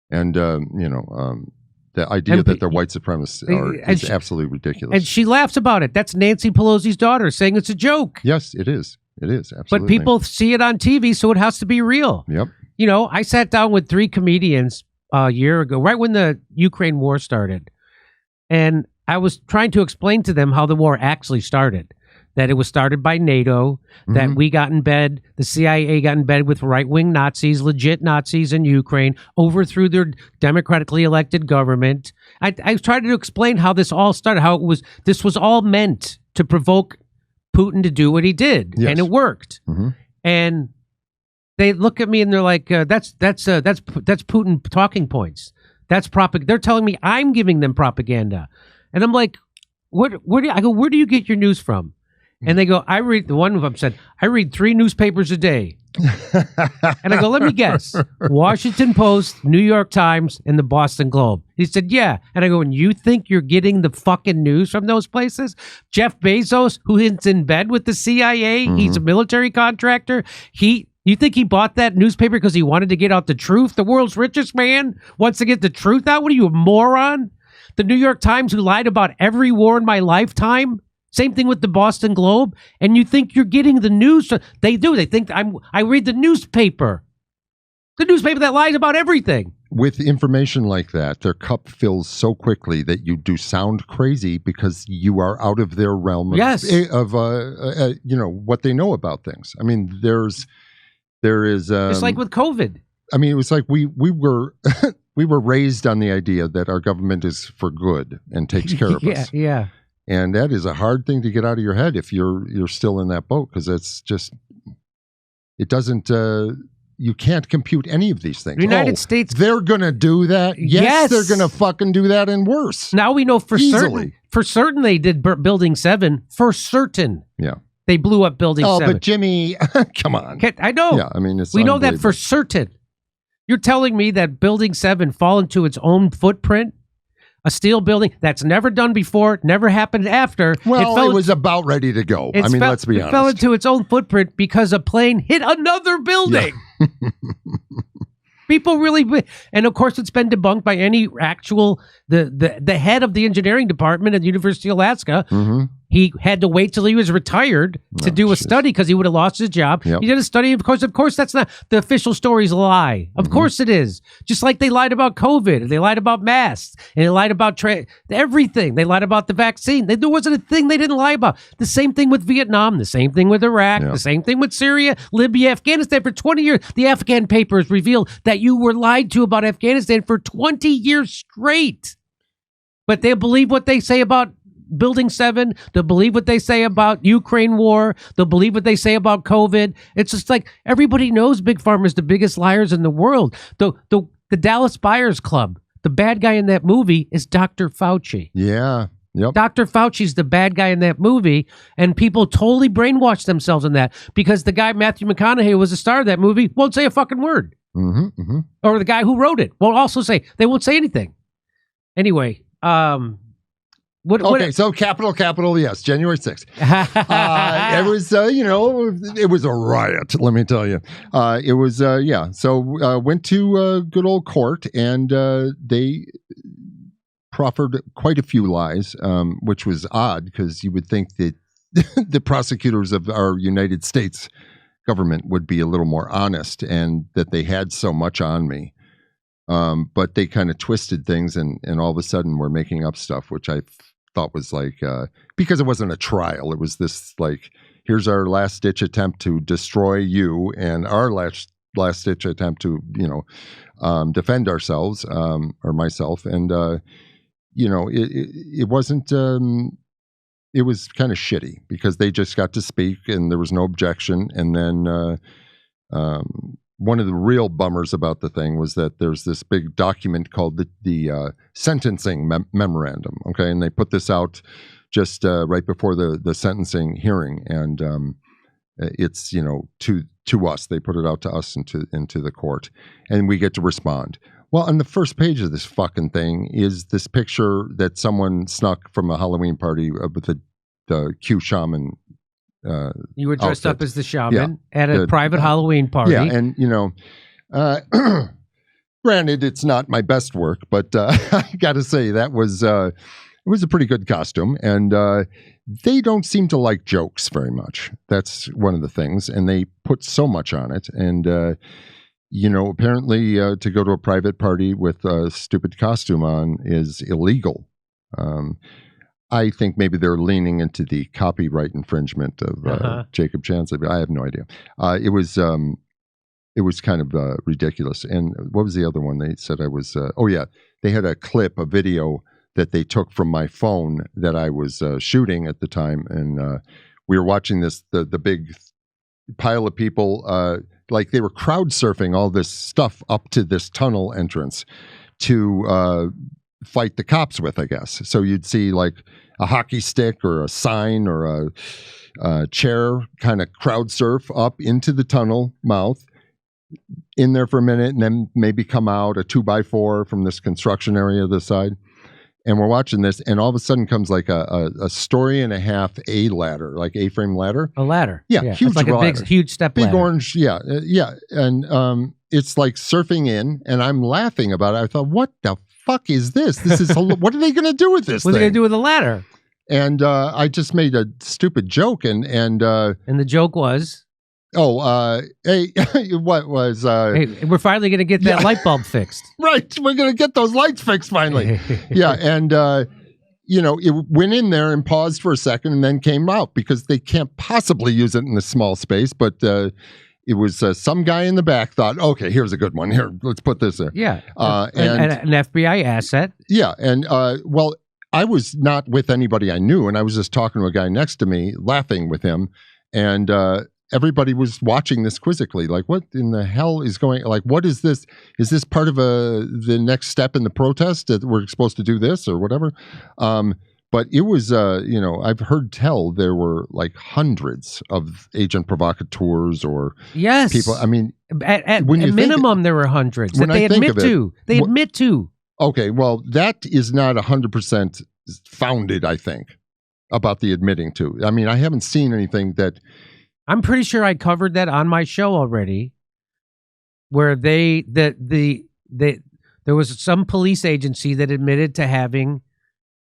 And the idea that they're white supremacists is absolutely ridiculous. And she laughs about it. That's Nancy Pelosi's daughter saying it's a joke. Yes, it is. It is, absolutely. But people see it on TV, so it has to be real. Yep. I sat down with 3 comedians a year ago, right when the Ukraine war started. And I was trying to explain to them how the war actually started. That it was started by NATO, that we got in bed, the CIA got in bed with right-wing Nazis, legit Nazis in Ukraine, overthrew their democratically elected government. I tried to explain how this all started, this was all meant to provoke Putin to do what he did, and it worked. Mm-hmm. And they look at me and they're like, that's Putin talking points. That's propaganda. They're telling me I'm giving them propaganda. And I'm like, where do you get your news from? And they go, one of them said, I read 3 newspapers a day. And I go, let me guess. Washington Post, New York Times, and the Boston Globe. He said, yeah. And I go, and you think you're getting the fucking news from those places? Jeff Bezos, who is in bed with the CIA, he's a military contractor. You think he bought that newspaper because he wanted to get out the truth? The world's richest man wants to get the truth out? What are you, a moron? The New York Times, who lied about every war in my lifetime? Same thing with the Boston Globe. And you think you're getting the news? They do. They think I read the newspaper. The newspaper that lies about everything. With information like that, their cup fills so quickly that you do sound crazy because you are out of their realm of what they know about things. I mean, there is. It's like with COVID. I mean, it was like we were we were raised on the idea that our government is for good and takes care of us. Yeah. And that is a hard thing to get out of your head if you're still in that boat, because it's just, it doesn't, you can't compute any of these things. United States. They're going to do that. Yes, they're going to fucking do that and worse. Now we know for certain. For certain they did Building 7. For certain. Yeah. They blew up Building 7. Oh, but Jimmy, come on. I know. Yeah, I mean, we know that for certain. You're telling me that Building 7 fall into its own footprint? A steel building that's never done before, never happened after. Well, it was about ready to go. I mean, let's be honest. It fell into its own footprint because a plane hit another building. People really, and of course, it's been debunked by any actual the head of the engineering department at the University of Alaska. Mm-hmm. He had to wait till he was retired to do a study because he would have lost his job. Yep. He did a study. Of course, that's not the official story's a lie. Of course it is. Just like they lied about COVID, and they lied about masks, and they lied about everything. They lied about the vaccine. There wasn't a thing they didn't lie about. The same thing with Vietnam. The same thing with Iraq. The same thing with Syria, Libya, Afghanistan. For 20 years, the Afghan papers revealed that you were lied to about Afghanistan for 20 years straight. But they'll believe what they say about Building 7. They'll believe what they say about Ukraine war. They'll believe what they say about COVID. It's just like everybody knows Big Pharma is the biggest liars in the world. The Dallas Buyers Club, the bad guy in that movie is Dr. Fauci. Yeah. Yep. Dr. Fauci's the bad guy in that movie, and people totally brainwashed themselves in that because the guy, Matthew McConaughey, who was the star of that movie, won't say a fucking word. Or the guy who wrote it won't also say, they won't say anything. Anyway, so Capitol, yes, January 6th. It was, it was a riot, let me tell you. It was, So went to good old court, and they proffered quite a few lies, which was odd because you would think that the prosecutors of our United States government would be a little more honest and that they had so much on me. But they kind of twisted things, and all of a sudden we're making up stuff, which I thought was like, because it wasn't a trial. It was this like, here's our last ditch attempt to destroy you and our last ditch attempt to, defend ourselves, or myself. And, it wasn't, it was kind of shitty because they just got to speak and there was no objection. And then, one of the real bummers about the thing was that there's this big document called the sentencing memorandum. Okay. And they put this out just right before the sentencing hearing. And it's, to us, they put it out to us into the court, and we get to respond. Well, on the first page of this fucking thing is this picture that someone snuck from a Halloween party with the Q shaman. You were dressed up as the shaman at a private Halloween party. Yeah, and granted, it's not my best work, but I got to say that was it was a pretty good costume, and they don't seem to like jokes very much. That's one of the things, and they put so much on it, and apparently to go to a private party with a stupid costume on is illegal. I think maybe they're leaning into the copyright infringement of Jacob Chansley, but I have no idea. It was kind of ridiculous. And what was the other one? They said I was. They had a video that they took from my phone that I was shooting at the time, and we were watching the big pile of people, like they were crowd surfing all this stuff up to this tunnel entrance to fight the cops with, I guess. So you'd see like a hockey stick or a sign or a chair kind of crowd surf up into the tunnel mouth, in there for a minute, and then maybe come out a 2x4 from this construction area to the side. And we're watching this, and all of a sudden comes like a story and a half A ladder, like A-frame ladder. A ladder. Yeah, huge it's like ladder. a big, huge step big ladder. Orange, yeah. And it's like surfing in, and I'm laughing about it. I thought, what the fuck is this? This is what are they going to do with this? What are they going to do with the ladder? And I just made a stupid joke, and the joke was, hey, what was? Hey, we're finally going to get that light bulb fixed. Right, we're going to get those lights fixed finally. Yeah, and it went in there and paused for a second, and then came out because they can't possibly use it in a small space. But it was some guy in the back thought, okay, here's a good one. Here, let's put this there. Yeah, and an FBI asset. Yeah, and well, I was not with anybody I knew, and I was just talking to a guy next to me, laughing with him, and everybody was watching this quizzically, like, what in the hell is going, like, what is this? Is this part of the next step in the protest that we're supposed to do this or whatever? But it was, I've heard tell there were like hundreds of agent provocateurs or people. I mean, at minimum, there were hundreds that they admit to. They admit to. Okay, well, that is not 100% founded, I think, about the admitting to. I mean, I haven't seen anything that... I'm pretty sure I covered that on my show already. where there was some police agency that admitted to having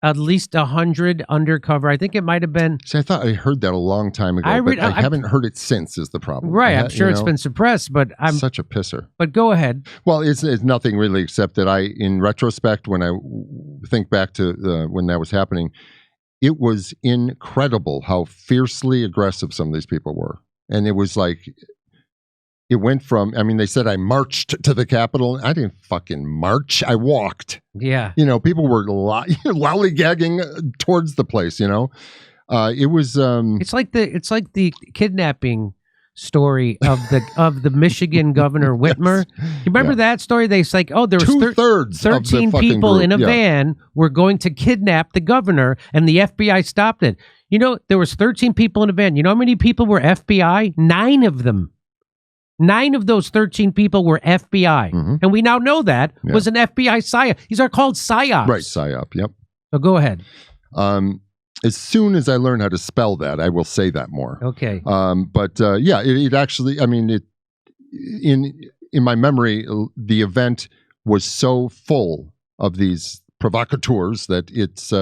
at least 100 undercover. I think it might have been. See, I thought I heard that a long time ago, but I haven't heard it since. Is the problem? Right, I'm sure it's been suppressed, but I'm such a pisser. But go ahead. Well, it's nothing really, except that in retrospect, when I think back to when that was happening, it was incredible how fiercely aggressive some of these people were, and it was like. It went from, I mean, they said I marched to the Capitol. I didn't fucking march. I walked. Yeah. People were lollygagging towards the place, It was... It's like the kidnapping story of the Michigan Governor Whitmer. Yes. You remember that story? They say, there was 13 people in a van were going to kidnap the governor, and the FBI stopped it. There was 13 people in a van. You know how many people were FBI? 9 of them. 9 of those 13 people were FBI. Mm-hmm. And we now know that was an FBI PSYOP. These are called PSYOPs. Right, PSYOP, yep. So go ahead. As soon as I learn how to spell that, I will say that more. Okay. It actually, in my memory, the event was so full of these provocateurs that it's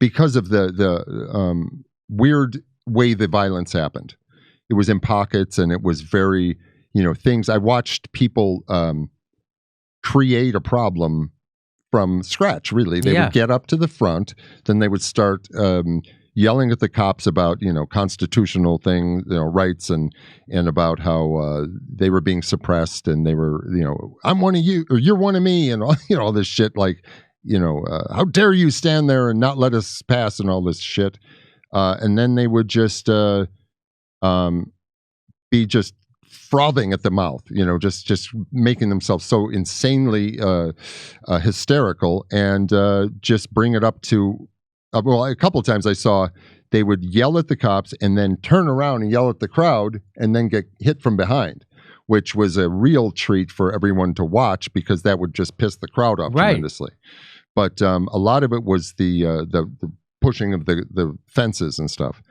because of the weird way the violence happened. It was in pockets, and it was very... things. I watched people create a problem from scratch, really. They would get up to the front, then they would start yelling at the cops about, constitutional things, rights and about how they were being suppressed, and they were, I'm one of you, or you're one of me, and all this shit, like, how dare you stand there and not let us pass, and all this shit. And then they would just be just frothing at the mouth, just making themselves so insanely hysterical, and just bring it up to, a couple of times I saw they would yell at the cops and then turn around and yell at the crowd and then get hit from behind, which was a real treat for everyone to watch, because that would just piss the crowd off tremendously. But a lot of it was the pushing of the fences and stuff.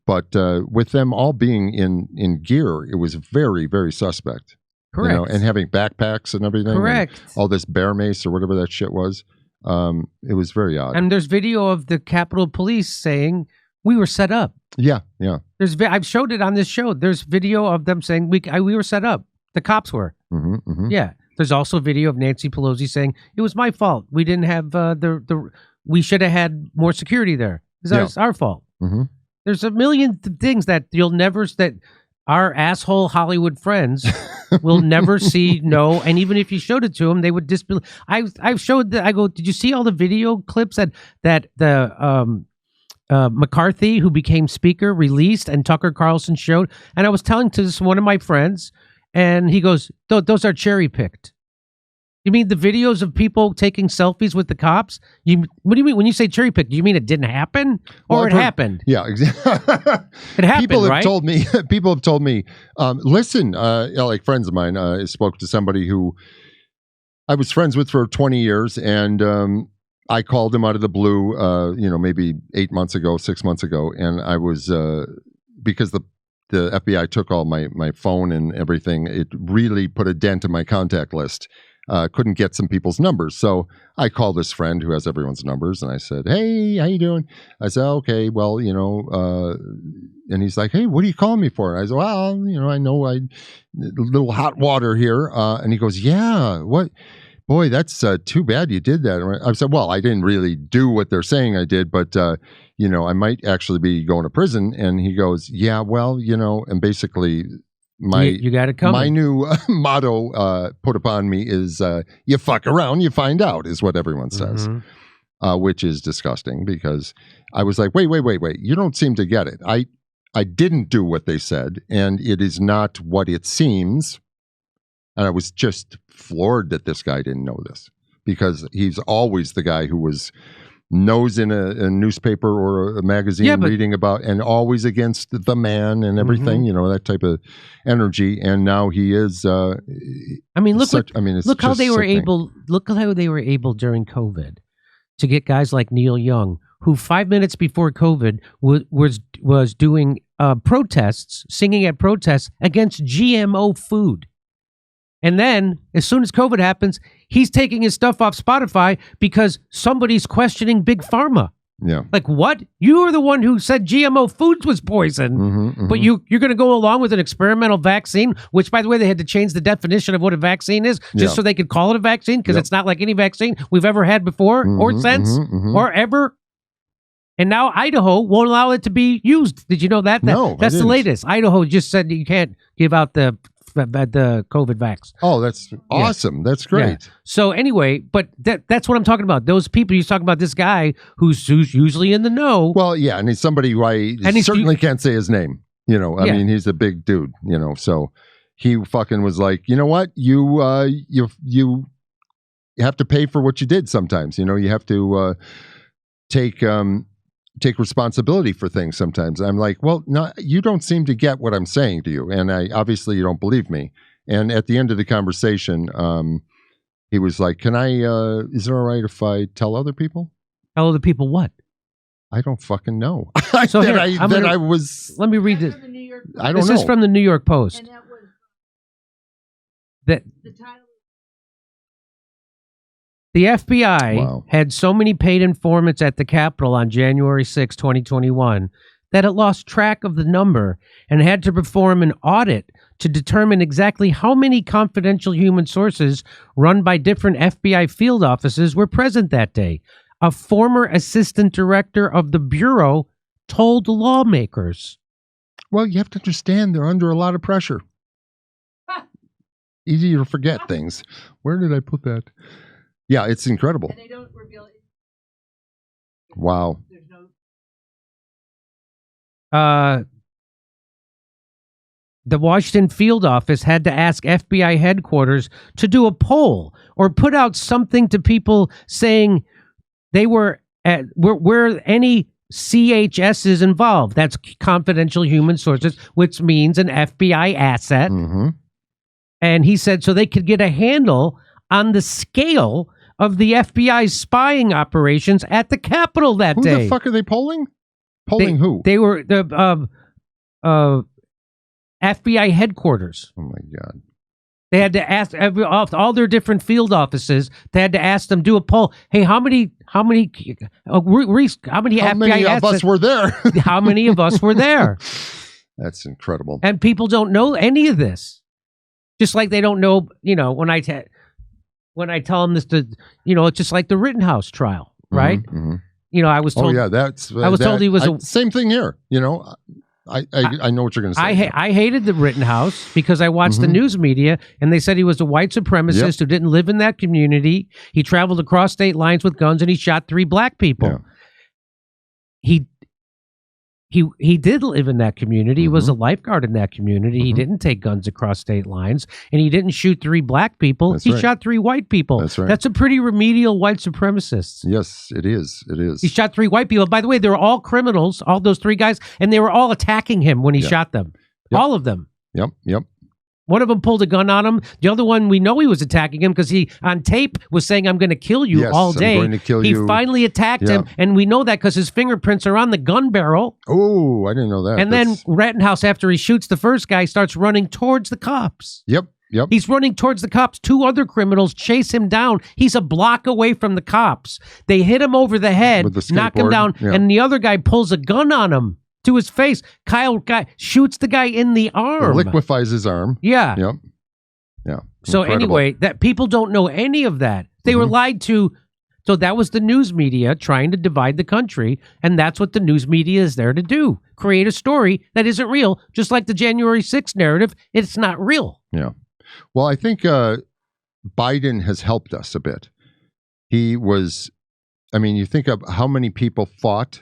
But with them all being in gear, it was very, very suspect. Correct. And having backpacks and everything. Correct. And all this bear mace or whatever that shit was. It was very odd. And there's video of the Capitol Police saying, we were set up. Yeah. I've showed it on this show. There's video of them saying, we were set up. The cops were. Mm-hmm, mm-hmm. Yeah. There's also video of Nancy Pelosi saying, it was my fault. We didn't have we should have had more security there. It's our fault. Mm-hmm. There's a million things that that our asshole Hollywood friends will never see, know, and even if you showed it to them, they would disbelieve. I've showed that. I go, did you see all the video clips that the McCarthy, who became speaker, released, and Tucker Carlson showed? And I was telling to this one of my friends, and he goes, those are cherry picked. You mean the videos of people taking selfies with the cops? What do you mean when you say cherry picked? Do you mean it didn't happen, or it happened? Yeah, exactly. It happened. People have right? told me. People have told me. Listen, like friends of mine, I spoke to somebody who I was friends with for 20 years, and I called him out of the blue. Maybe 6 months ago, and I was because the FBI took all my phone and everything. It really put a dent in my contact list. Couldn't get some people's numbers. So I called this friend who has everyone's numbers, and I said, hey, how you doing? I said, okay, well, and he's like, hey, what are you calling me for? I said, well, I know a little hot water here. And he goes, yeah, what? Boy, that's too bad you did that. I said, well, I didn't really do what they're saying I did, but, I might actually be going to prison. And he goes, yeah, well, and basically... You got it coming. My new motto put upon me is you fuck around, you find out, is what everyone says, which is disgusting, because I was like, wait. You don't seem to get it. I didn't do what they said, and it is not what it seems. And I was just floored that this guy didn't know this, because he's always the guy who was nose in a newspaper or a magazine reading about, and always against the man and everything, that type of energy. And now he is. Look how they were able. Look how they were able during COVID to get guys like Neil Young, who 5 minutes before COVID was doing protests, singing at protests against GMO food. And then, as soon as COVID happens, he's taking his stuff off Spotify because somebody's questioning Big Pharma. Yeah. Like, what? You were the one who said GMO foods was poison, but you're going to go along with an experimental vaccine, which, by the way, they had to change the definition of what a vaccine is just so they could call it a vaccine, because it's not like any vaccine we've ever had before or since or ever. And now Idaho won't allow it to be used. Did you know that? No, that's the latest. Idaho just said you can't give out the COVID vax. Oh, that's awesome. That's great. Yeah. So anyway, but that's what I'm talking about. Those people, you're talking about this guy who's usually in the know. Well, yeah, and he's somebody who I certainly can't say his name. You know, I mean, he's a big dude, you know, so he fucking was like, you know what? You have to pay for what you did sometimes. You know, you have to take responsibility for things sometimes. I'm like, well, no, you don't seem to get what I'm saying to you. And obviously you don't believe me. And at the end of the conversation, he was like, can I, is it all right if I tell other people? Tell other people what? I don't fucking know. So let me read this. I don't know. This is from the New York Post. And that was the title. The FBI had so many paid informants at the Capitol on January 6, 2021, that it lost track of the number and had to perform an audit to determine exactly how many confidential human sources run by different FBI field offices were present that day. A former assistant director of the Bureau told lawmakers. Well, you have to understand they're under a lot of pressure. Easy to forget things. Where did I put that? Yeah, it's incredible. And they don't reveal it. Wow. There's no. The Washington field office had to ask FBI headquarters to do a poll or put out something to people saying they were any CHSs involved. That's confidential human sources, which means an FBI asset. And he said so they could get a handle on the scale of the FBI's spying operations at the Capitol that day. Who the fuck are they polling? Polling who? They were the FBI headquarters. Oh my God. They had to ask all their different field offices. They had to ask them, do a poll. Hey, how many FBI of us were there? How many of us were there? That's incredible. And people don't know any of this. Just like they don't know, you know, when I tell them this, it's just like the Rittenhouse trial, right? You know, I was told. Oh yeah, I was told he was same thing here. You know, I know what you're going to say. I hated the Rittenhouse because I watched the news media and they said he was a white supremacist who didn't live in that community. He traveled across state lines with guns and he shot 3 black people. Yeah. He did live in that community. He was a lifeguard in that community. He didn't take guns across state lines, and he didn't shoot 3 black people. He shot 3 white people. That's right. That's a pretty remedial white supremacist. Yes, it is. It is. He shot 3 white people. By the way, they were all criminals, all those 3 guys, and they were all attacking him when he shot them. All of them. Yep. One of them pulled a gun on him. The other one, we know he was attacking him because he, on tape, was saying, I'm going to kill you all day. I'm going to kill you. He finally attacked him, and we know that because his fingerprints are on the gun barrel. Oh, I didn't know that. And then Rittenhouse, after he shoots the first guy, starts running towards the cops. Yep. He's running towards the cops. 2 other criminals chase him down. He's a block away from the cops. They hit him over the head, knock him down, and the other guy pulls a gun on him to his face. Kyle shoots the guy in the arm. Liquefies his arm. Yeah. Yep. Yeah. So anyway, that people don't know any of that. They were lied to. So that was the news media trying to divide the country. And that's what the news media is there to do. Create a story that isn't real. Just like the January 6th narrative. It's not real. Yeah. Well, I think Biden has helped us a bit. He was, I mean, you think of how many people fought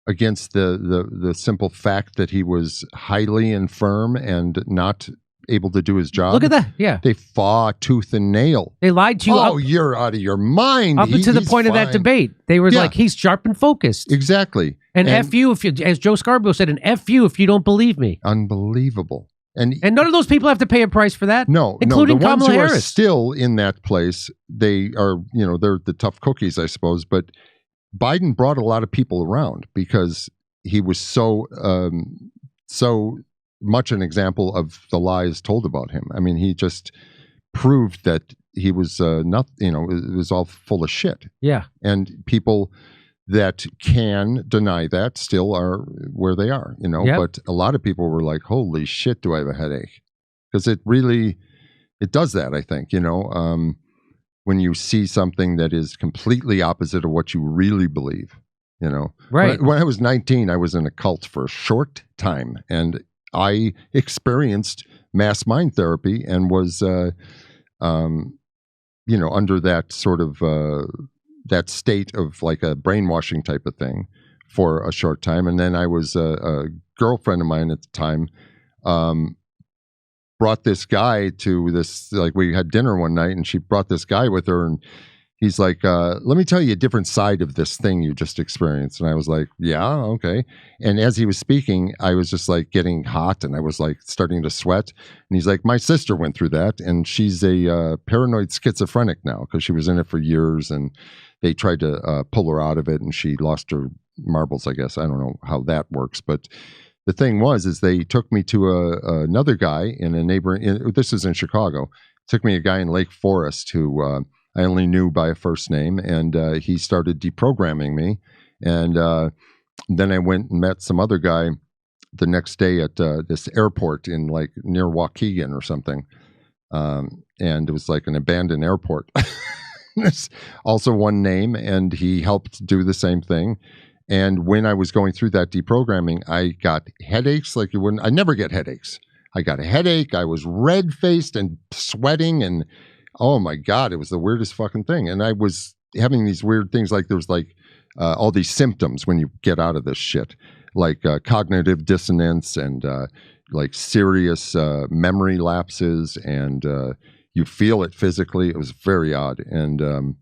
against the simple fact that he was highly infirm and not able to do his job. Look at that. Yeah. They fought tooth and nail. They lied to you. Oh, you're out of your mind. Up until the point of that debate. They were like, he's sharp and focused. Exactly. And F you, as Joe Scarborough said, and F you if you don't believe me. Unbelievable. And none of those people have to pay a price for that. No, including the ones Kamala who Harris. are still in that place, they are, they're the tough cookies, I suppose. But Biden brought a lot of people around because he was so much an example of the lies told about him. I mean, he just proved that he was not, it was all full of shit. Yeah. And people that can deny that still are where they are, Yep. But a lot of people were like, holy shit, do I have a headache? Because it does that, I think, when you see something that is completely opposite of what you really believe, Right. When I was 19, I was in a cult for a short time, and I experienced mass mind therapy and was, under that sort of that state of like a brainwashing type of thing for a short time. And then I was a girlfriend of mine at the time brought this guy to this, like we had dinner one night and she brought this guy with her and he's like, let me tell you a different side of this thing you just experienced. And I was like, yeah, okay. And as he was speaking, I was just like getting hot and I was like starting to sweat. And he's like, my sister went through that and she's a paranoid schizophrenic now because she was in it for years and they tried to pull her out of it and she lost her marbles, I guess. I don't know how that works, but the thing is they took me to another guy in a neighboring, this is in Chicago, took me a guy in Lake Forest who I only knew by a first name, and he started deprogramming me. And then I went and met some other guy the next day at this airport in like near Waukegan or something. And it was like an abandoned airport. There's also one name, and he helped do the same thing. And when I was going through that deprogramming, I got headaches like you wouldn't. I never get headaches. I got a headache. I was red-faced and sweating, and oh my God, it was the weirdest fucking thing. And I was having these weird things, like there was like all these symptoms when you get out of this shit, like cognitive dissonance and like serious memory lapses, and you feel it physically. It was very odd, and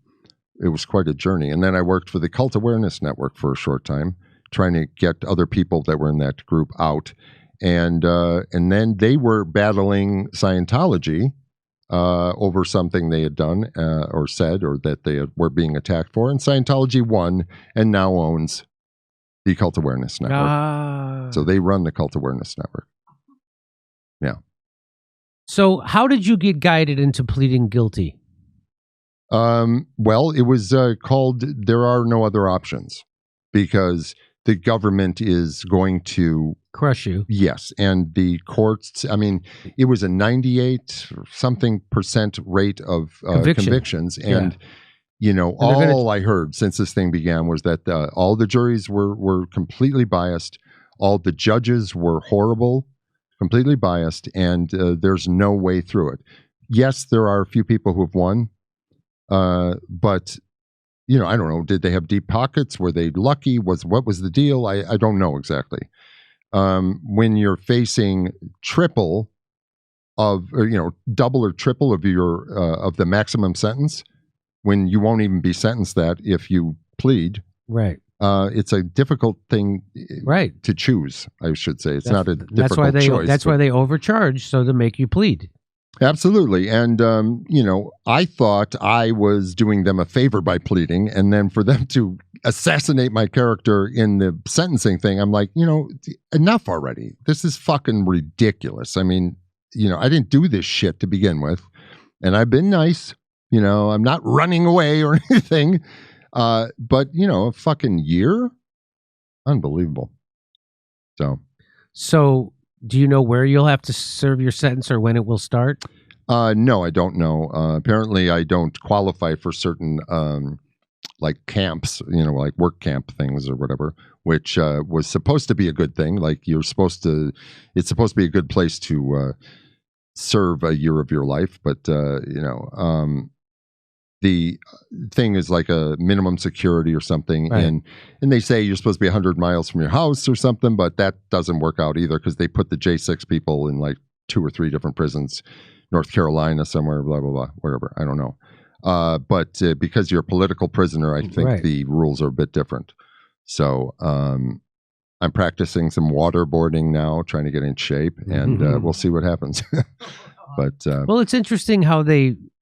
it was quite a journey. And then I worked for the Cult Awareness Network for a short time, trying to get other people that were in that group out. And then they were battling Scientology over something they had done or said, or that they were being attacked for. And Scientology won and now owns the Cult Awareness Network. So they run the Cult Awareness Network. Yeah. So how did you get guided into pleading guilty? Well, it was called There Are No Other Options, because the government is going to crush you. Yes. And the courts, I mean, it was a 98 something % rate of convictions. And, all I heard since this thing began was that all the juries were completely biased. All the judges were horrible, completely biased. And there's no way through it. Yes, there are a few people who have won. But I don't know. Did they have deep pockets? Were they lucky? What was the deal? I don't know exactly. When you're facing triple of, double or triple of your of the maximum sentence, when you won't even be sentenced that if you plead, right? It's a difficult thing, right, to choose. I should say it's not a difficult choice. That's why they overcharge, so to make you plead. Absolutely. And, I thought I was doing them a favor by pleading. And then for them to assassinate my character in the sentencing thing, I'm like, enough already. This is fucking ridiculous. I mean, I didn't do this shit to begin with. And I've been nice. I'm not running away or anything. But, a fucking year? Unbelievable. So do you know where you'll have to serve your sentence or when it will start? No, I don't know. Apparently, I don't qualify for certain like camps, like work camp things or whatever, which was supposed to be a good thing. Like it's supposed to be a good place to serve a year of your life. But, the thing is like a minimum security or something. Right. And they say you're supposed to be 100 miles from your house or something, but that doesn't work out either because they put the J6 people in like 2 or 3 different prisons, North Carolina somewhere, blah, blah, blah, wherever. I don't know. But because you're a political prisoner, I think the rules are a bit different. So I'm practicing some waterboarding now, trying to get in shape, and we'll see what happens. But well, it's interesting how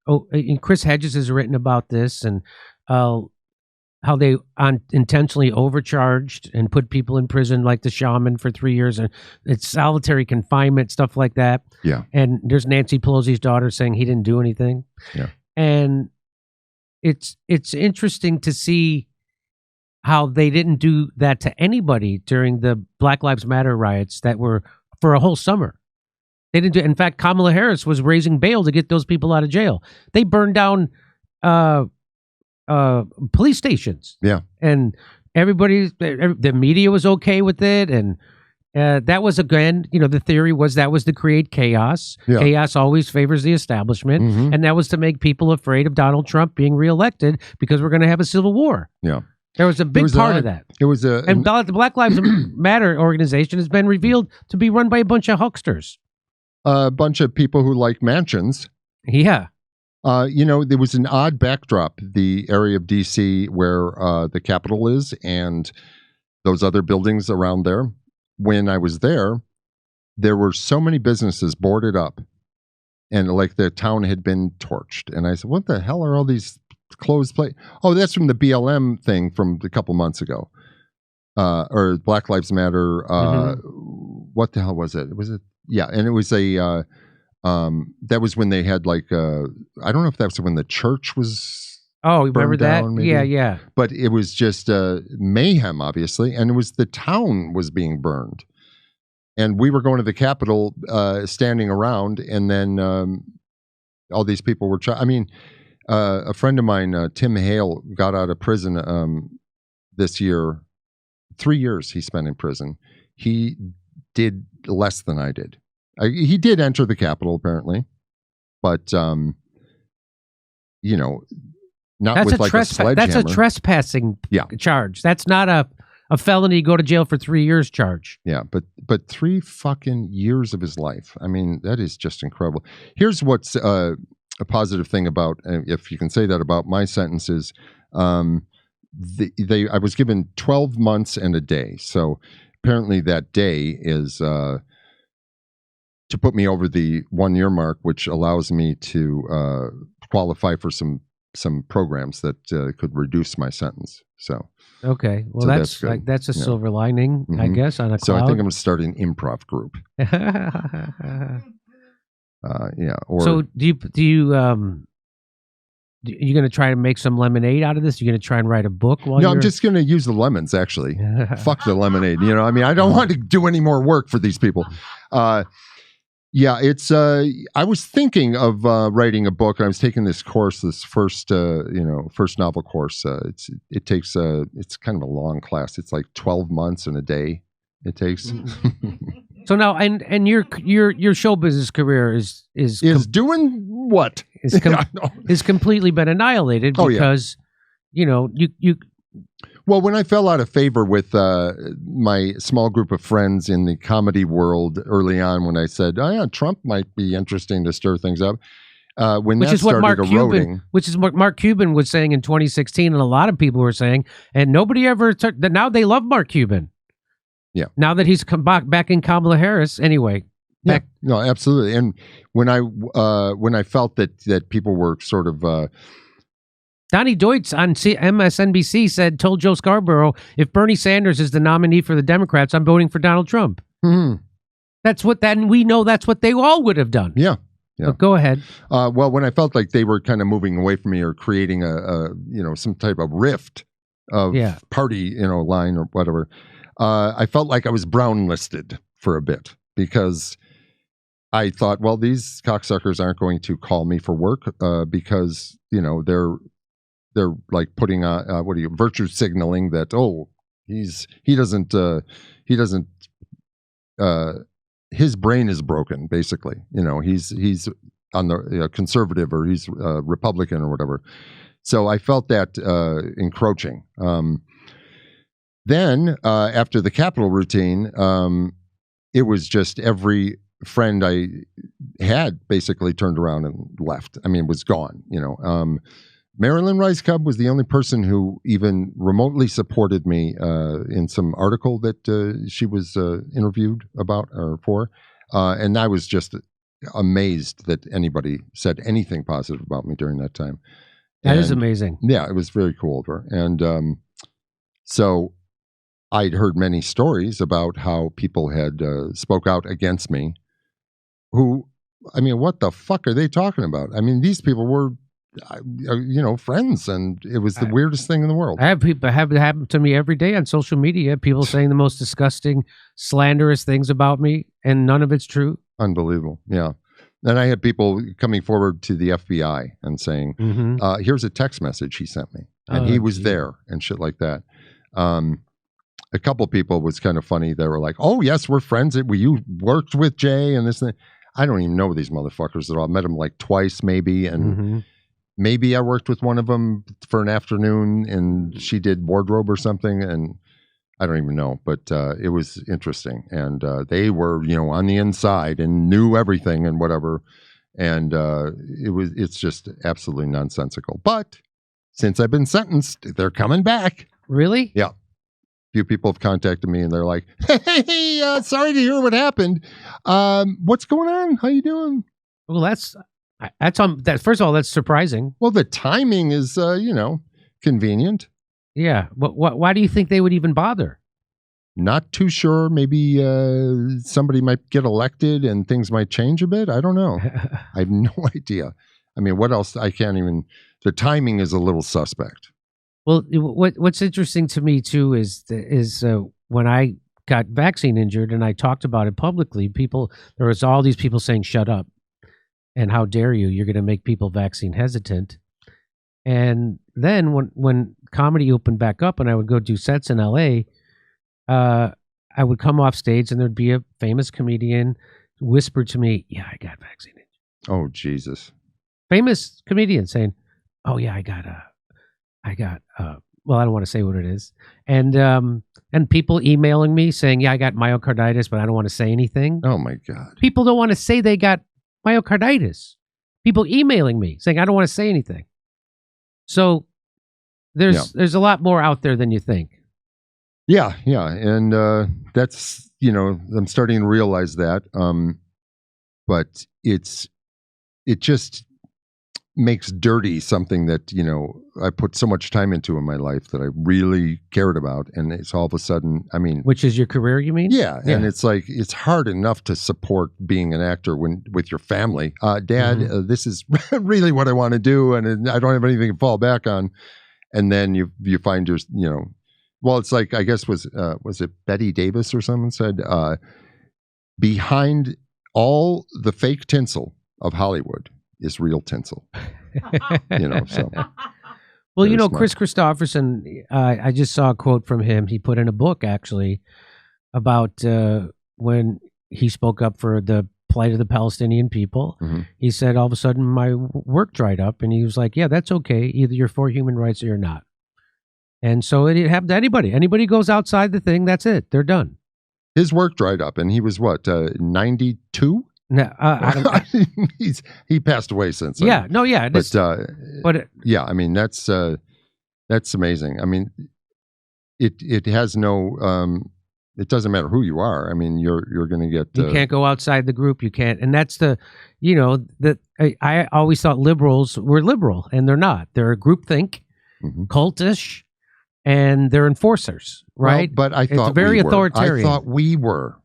and Chris Hedges has written about this and how intentionally overcharged and put people in prison, like the shaman, for 3 years, and it's solitary confinement, stuff like that. Yeah. And there's Nancy Pelosi's daughter saying he didn't do anything. Yeah. And it's interesting to see how they didn't do that to anybody during the Black Lives Matter riots that were for a whole summer. They didn't do. In fact, Kamala Harris was raising bail to get those people out of jail. They burned down police stations. Yeah. And the media was okay with it, and that was, again, the theory was that was to create chaos. Yeah. Chaos always favors the establishment, and that was to make people afraid of Donald Trump being reelected because we're going to have a civil war. Yeah. There was a big part of that. It was and the Black Lives Matter organization has been revealed to be run by a bunch of hucksters. A bunch of people who like mansions. Yeah. There was an odd backdrop, the area of D.C. where the Capitol is and those other buildings around there. When I was there were so many businesses boarded up, and like the town had been torched. And I said, what the hell are all these closed places? Oh, that's from the BLM thing from a couple months ago. Or Black Lives Matter. What the hell was it? Yeah, and it was a... that was when they had I don't know if that was when the church was. Oh, remember that? Down, maybe. Yeah. But it was just mayhem, obviously, and it was the town was being burned, and we were going to the Capitol, standing around, and then all these people were. A friend of mine, Tim Hale, got out of prison this year. 3 years he spent in prison. He did less than I did. He did enter the Capitol, apparently, but not with like a sledgehammer. That's a trespassing charge. That's not a felony, go to jail for 3 years charge. Yeah, but 3 fucking years of his life. I mean, that is just incredible. Here's what's a positive thing about, if you can say that about my sentences. I was given 12 months and a day. So apparently that day is to put me over the 1 year mark, which allows me to qualify for some programs that could reduce my sentence. So okay, well, so that's a silver lining, I guess, on a cloud. So I think I'm going to start an improv group. Or so do you you going to try to make some lemonade out of this? You're going to try and write a book? I'm just going to use the lemons, actually. Fuck the lemonade. I don't want to do any more work for these people. It's. I was thinking of writing a book. I was taking this course, this first novel course. It takes. It's kind of a long class. It's like 12 months and a day. It takes. So now, and your show business career is doing what? Is completely been annihilated because you. Well, when I fell out of favor with my small group of friends in the comedy world early on, when I said, "Oh yeah, Trump might be interesting to stir things up," which is what Mark Cuban was saying in 2016, and a lot of people were saying, and nobody ever. Now they love Mark Cuban. Yeah. Now that he's come back in Kamala Harris, anyway. Yeah. No, absolutely. And when I felt that people were sort of. Donnie Deutsch on MSNBC told Joe Scarborough, if Bernie Sanders is the nominee for the Democrats, I'm voting for Donald Trump. Mm-hmm. We know that's what they all would have done. Yeah. Yeah. But go ahead. Well, when I felt like they were kind of moving away from me or creating some type of rift of party, line or whatever, I felt like I was brown listed for a bit because I thought, well, these cocksuckers aren't going to call me for work because, they're like putting on virtue signaling that his brain is broken, basically. He's on the conservative or he's Republican or whatever. So I felt that encroaching. Then after the Capitol routine, it was just every friend I had basically turned around and left. I mean, was gone. Marilyn Rice Cub was the only person who even remotely supported me in some article that she was interviewed about or for. And I was just amazed that anybody said anything positive about me during that time. That is amazing. Yeah, it was very cool of her. And so I'd heard many stories about how people had spoke out against me. Who, I mean, what the fuck are they talking about? I mean, these people were, friends, and it was the weirdest thing in the world. I have people have it happen to me every day on social media. People saying the most disgusting, slanderous things about me, and none of it's true. Unbelievable. Yeah. And I had people coming forward to the FBI and saying, here's a text message he sent me. And he was there and shit like that. A couple people was kind of funny. They were like, oh, yes, we're friends. You worked with Jay and this and that. I don't even know these motherfuckers at all. I met them like twice maybe. And maybe I worked with one of them for an afternoon and she did wardrobe or something. And I don't even know. But it was interesting. And they were, on the inside and knew everything and whatever. And it's just absolutely nonsensical. But since I've been sentenced, they're coming back. Really? Yeah. Few people have contacted me and they're like, hey, sorry to hear what happened. What's going on? How you doing? Well, that's first of all, that's surprising. Well, the timing is, convenient. Yeah. But why do you think they would even bother? Not too sure. Maybe somebody might get elected and things might change a bit. I don't know. I have no idea. I mean, what else? I can't even, the timing is a little suspect. Well, what's interesting to me too is when I got vaccine injured and I talked about it publicly, there was all these people saying, shut up. And how dare you? You're going to make people vaccine hesitant. And then when comedy opened back up and I would go do sets in LA, I would come off stage and there'd be a famous comedian whisper to me, yeah, I got vaccinated. Oh, Jesus. Famous comedian saying, oh yeah, well, I don't want to say what it is. And people emailing me saying, yeah, I got myocarditis, but I don't want to say anything. Oh my God. People don't want to say they got myocarditis. People emailing me saying, I don't want to say anything. So there's a lot more out there than you think. Yeah. And that's, I'm starting to realize that. But it just makes dirty something that, I put so much time into in my life that I really cared about. And it's all of a sudden, I mean. Which is your career, you mean? Yeah. And it's like, it's hard enough to support being an actor with your family. Dad, this is really what I want to do. And I don't have anything to fall back on. And then you find well, it's like, I guess was it Betty Davis or someone said, behind all the fake tinsel of Hollywood is real tinsel. So. Well, Chris Christopherson, I just saw a quote from him. He put in a book, actually, about when he spoke up for the plight of the Palestinian people. He said, all of a sudden, my work dried up. And he was like, yeah, that's okay. Either you're for human rights or you're not. And so it happened to anybody. Anybody goes outside the thing, that's it. They're done. His work dried up. And he was, 92? No, he passed away since. Yeah, no, yeah, yeah, I mean that's amazing. I mean, it has no. It doesn't matter who you are. I mean, you're going to get. You can't go outside the group. You can't, and that's I always thought liberals were liberal, and they're not. They're a groupthink, cultish, and they're enforcers, right? Well, but I thought it's very authoritarian. I thought we were.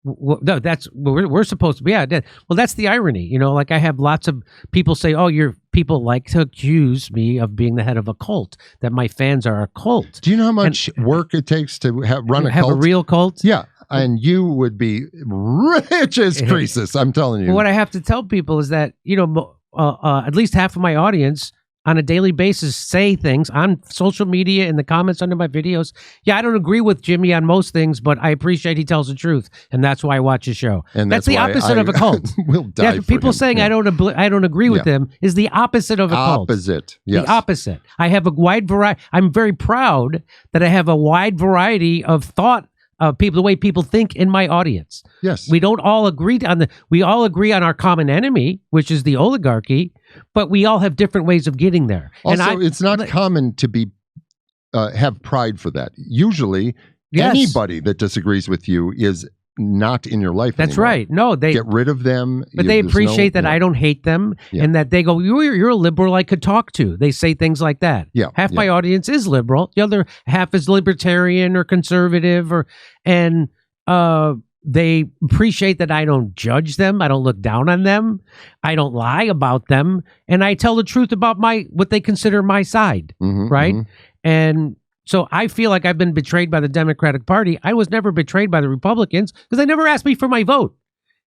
Well, no, that's we're supposed to be. Yeah, well, that's the irony. Like I have lots of people say, "Oh, people like to accuse me of being the head of a cult. That my fans are a cult." Do you know how much work it takes to run a have cult? A real cult? Yeah, and you would be rich as Croesus. I'm telling you. What I have to tell people is that at least half of my audience on a daily basis say things on social media in the comments under my videos. Yeah, I don't agree with Jimmy on most things, but I appreciate he tells the truth, and that's why I watch his show. And that's the opposite of a cult. We'll die for people him. saying I don't agree with them is the opposite of a cult. Opposite, yes. The opposite. I have a wide variety. I'm very proud that I have a wide variety of thought. People, the way people think in my audience. Yes, we don't all agree we all agree on our common enemy, which is the oligarchy, but we all have different ways of getting there. Also, it's not common to be have pride for that. Usually, anybody that disagrees with you is not in your life That's anymore. right. No, they get rid of them. But they appreciate that I don't hate them, and that they go, you're a liberal I could talk to. They say things like that. Yeah, half my audience is liberal. The other half is libertarian or conservative, and they appreciate that I don't judge them. I don't look down on them. I don't lie about them, and I tell the truth about what they consider my side, right? And so I feel like I've been betrayed by the Democratic Party. I was never betrayed by the Republicans because they never asked me for my vote.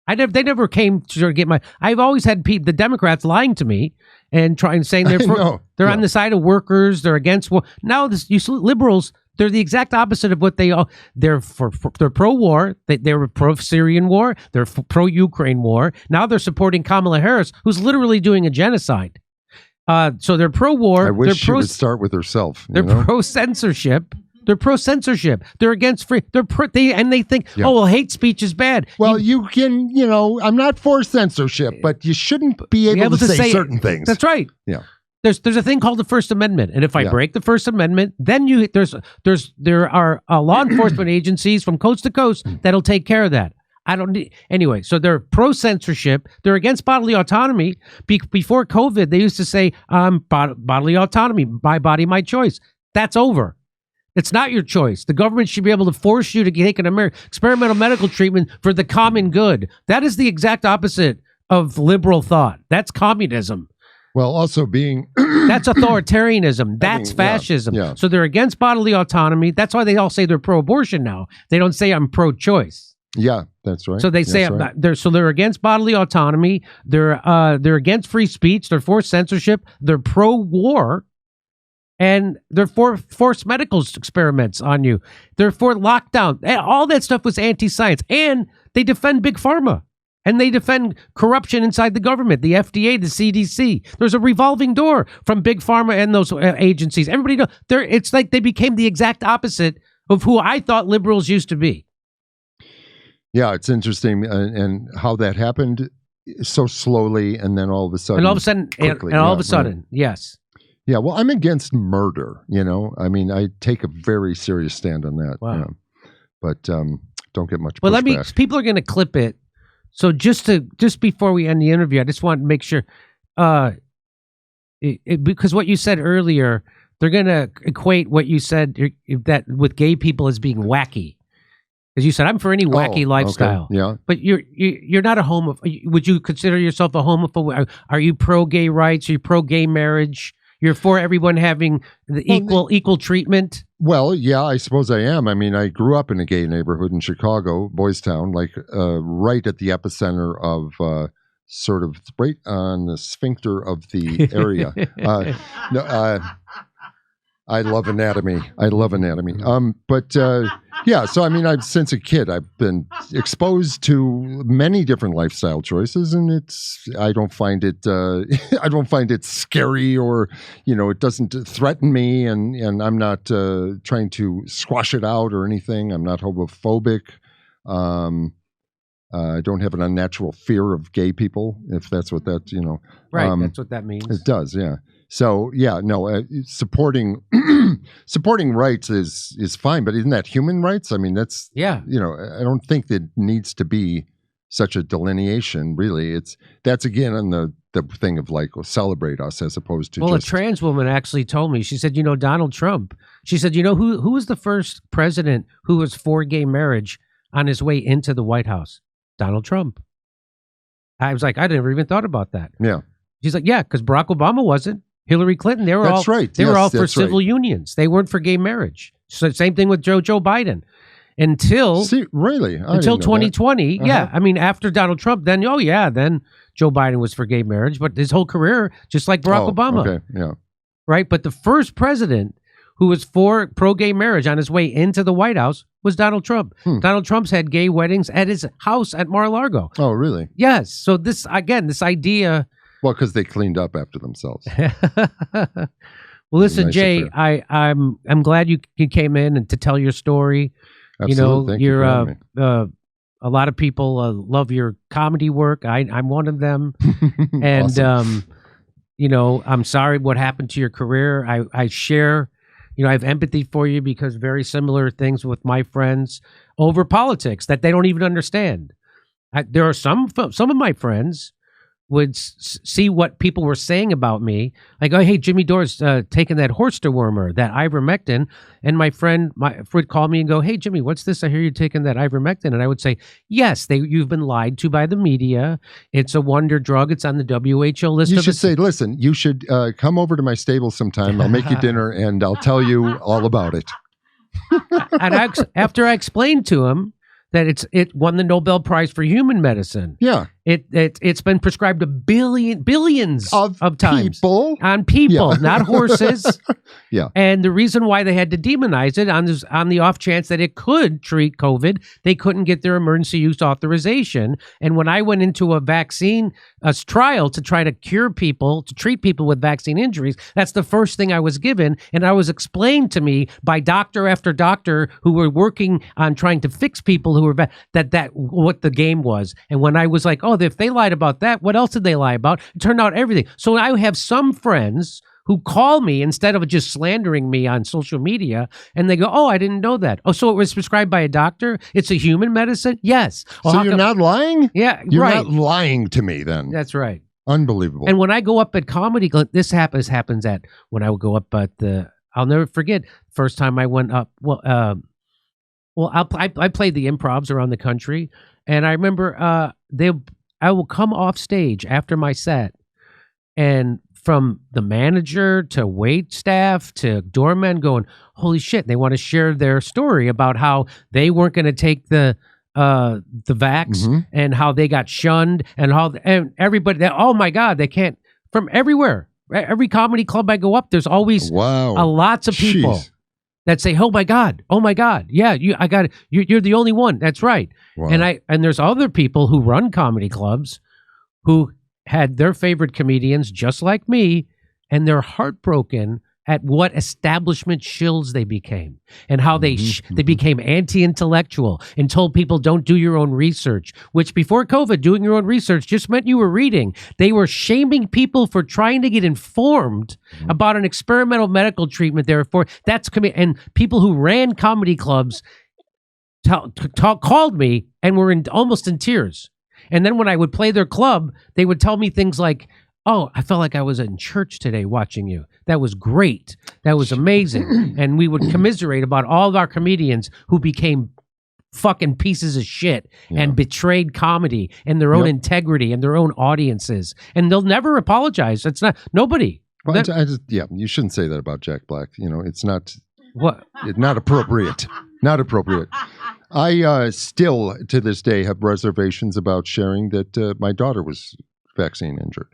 They never came to get my. I've always had the Democrats lying to me and saying they're on the side of workers. They're against war. Now liberals, they're the exact opposite of what they are. They're pro-war. They were pro-Syrian war. They're pro-Ukraine war. Now they're supporting Kamala Harris, who's literally doing a genocide. So they're pro-war. I wish she would start with herself. They're pro-censorship. They're pro-censorship. They're against free. They think, hate speech is bad. Well, you can, I'm not for censorship, but you shouldn't be able to say certain things. That's right. Yeah. There's a thing called the First Amendment, and if I break the First Amendment, then there are law enforcement agencies from coast to coast that'll take care of that. Anyway, so they're pro-censorship. They're against bodily autonomy. Before COVID, they used to say, bodily autonomy, my body, my choice. That's over. It's not your choice. The government should be able to force you to take an experimental medical treatment for the common good. That is the exact opposite of liberal thought. That's communism. Well, also being... That's authoritarianism. That's fascism. Yeah. So they're against bodily autonomy. That's why they all say they're pro-abortion now. They don't say I'm pro-choice. Yeah, that's right. So they say they're against bodily autonomy. They're against free speech. They're for censorship. They're pro-war, and they're for forced medical experiments on you. They're for lockdown. All that stuff was anti-science, and they defend big pharma, and they defend corruption inside the government, the FDA, the CDC. There's a revolving door from big pharma and those agencies. Everybody knows. It's like they became the exact opposite of who I thought liberals used to be. Yeah, it's interesting, and how that happened so slowly, and then all of a sudden, yes. Yeah, well, I'm against murder. I mean, I take a very serious stand on that. Wow. But don't get much. Well, people are going to clip it. So just before we end the interview, I just want to make sure, because what you said earlier, they're going to equate what you said that with gay people as being wacky. As you said, I'm for any wacky lifestyle. Okay. Yeah, but you're not a homophobe. Would you consider yourself a homophobe? Are you pro gay rights? Are you pro gay marriage? You're for everyone having the equal treatment? Well, yeah, I suppose I am. I mean, I grew up in a gay neighborhood in Chicago, Boys Town, right at the epicenter of sort of right on the sphincter of the area. I love anatomy. Yeah, so I mean, since a kid, I've been exposed to many different lifestyle choices, and I don't find it scary, or it doesn't threaten me, and I'm not trying to squash it out or anything. I'm not homophobic. I don't have an unnatural fear of gay people, if that's what that Right, that's what that means. It does, yeah. So yeah, no, supporting rights is fine, but isn't that human rights? I mean, that's I don't think that needs to be such a delineation. Really, that's again on the thing of celebrate us as opposed to. Well, a trans woman actually told me. She said, Donald Trump. She said, who was the first president who was for gay marriage on his way into the White House? Donald Trump. I was like, I never even thought about that. Yeah. She's like, yeah, because Barack Obama wasn't. Hillary Clinton, they were that's all right. They were all for civil unions. They weren't for gay marriage. So same thing with Joe Biden. Until 2020. Yeah. I mean, after Donald Trump, then then Joe Biden was for gay marriage, but his whole career, just like Barack Obama. Okay. Yeah. Right. But the first president who was for pro-gay marriage on his way into the White House was Donald Trump. Donald Trump's had gay weddings at his house at Mar-a-Lago. Oh, really? Yes. So this idea. Well, because they cleaned up after themselves. Well, listen, Jay, I'm glad you came in and to tell your story. Absolutely. Thank you for having me. A lot of people love your comedy work. I'm one of them, and awesome. I'm sorry what happened to your career. I share I have empathy for you because very similar things with my friends over politics that they don't even understand. There are some of my friends would see what people were saying about me. Like, oh, hey, Jimmy Dore's taking that horse dewormer, that ivermectin. And my friend would call me and go, hey, Jimmy, what's this? I hear you taking that ivermectin. And I would say, yes, you've been lied to by the media. It's a wonder drug. It's on the WHO list. You should say, listen, you should come over to my stable sometime. I'll make you dinner and I'll tell you all about it. And after I explained to him that it won the Nobel Prize for Human Medicine. Yeah. It's been prescribed to billions of times. On people, not horses. Yeah. And the reason why they had to demonize it on the off chance that it could treat COVID, they couldn't get their emergency use authorization. And when I went into a trial to try to treat people with vaccine injuries, that's the first thing I was given. And I was explained to me by doctor after doctor who were working on trying to fix people who were that what the game was. And when I was like, oh, if they lied about that, what else did they lie about? It turned out everything. So I have some friends who call me instead of just slandering me on social media, and they go, oh, I didn't know that. Oh, so it was prescribed by a doctor? It's a human medicine? Yes. So you're not lying? Yeah, you're right. Not lying to me then. That's right. Unbelievable. And when I go up at comedy, this happens at when I would go up at I'll never forget, first time I went up, I played the improvs around the country, and I remember I will come off stage after my set, and from the manager to wait staff to doormen going, holy shit, they want to share their story about how they weren't going to take the vax and how they got shunned and everybody, oh my God, they can't, from everywhere. Every comedy club I go up, there's always lots of people that say, oh my God, yeah, you're the only one. That's right. Wow. And there's other people who run comedy clubs who had their favorite comedians just like me, and they're heartbroken at what establishment shills they became and how they became anti-intellectual and told people don't do your own research, which before COVID, doing your own research just meant you were reading. They were shaming people for trying to get informed about an experimental medical treatment. Therefore, and people who ran comedy clubs called me and were almost in tears. And then when I would play their club, they would tell me things like, oh, I felt like I was in church today watching you. That was great. That was amazing. And we would commiserate about all of our comedians who became fucking pieces of shit and betrayed comedy and their own integrity and their own audiences. And they'll never apologize. It's not, nobody. Well, you shouldn't say that about Jack Black. It's not, not appropriate. Not appropriate. I still, to this day, have reservations about sharing that my daughter was vaccine injured.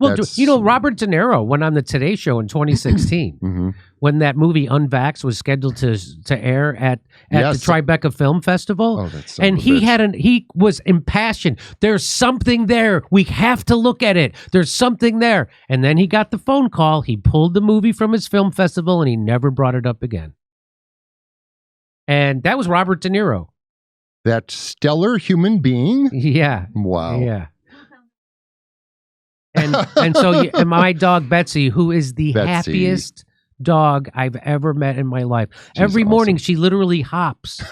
Well, Robert De Niro went on the Today Show in 2016 when that movie Unvaxxed was scheduled to air at the Tribeca Film Festival. Oh, that's and he was impassioned. There's something there. We have to look at it. There's something there. And then he got the phone call. He pulled the movie from his film festival and he never brought it up again. And that was Robert De Niro. That stellar human being? Yeah. Wow. Yeah. And so my dog Betsy, who is the happiest dog I've ever met in my life. Every morning she literally hops.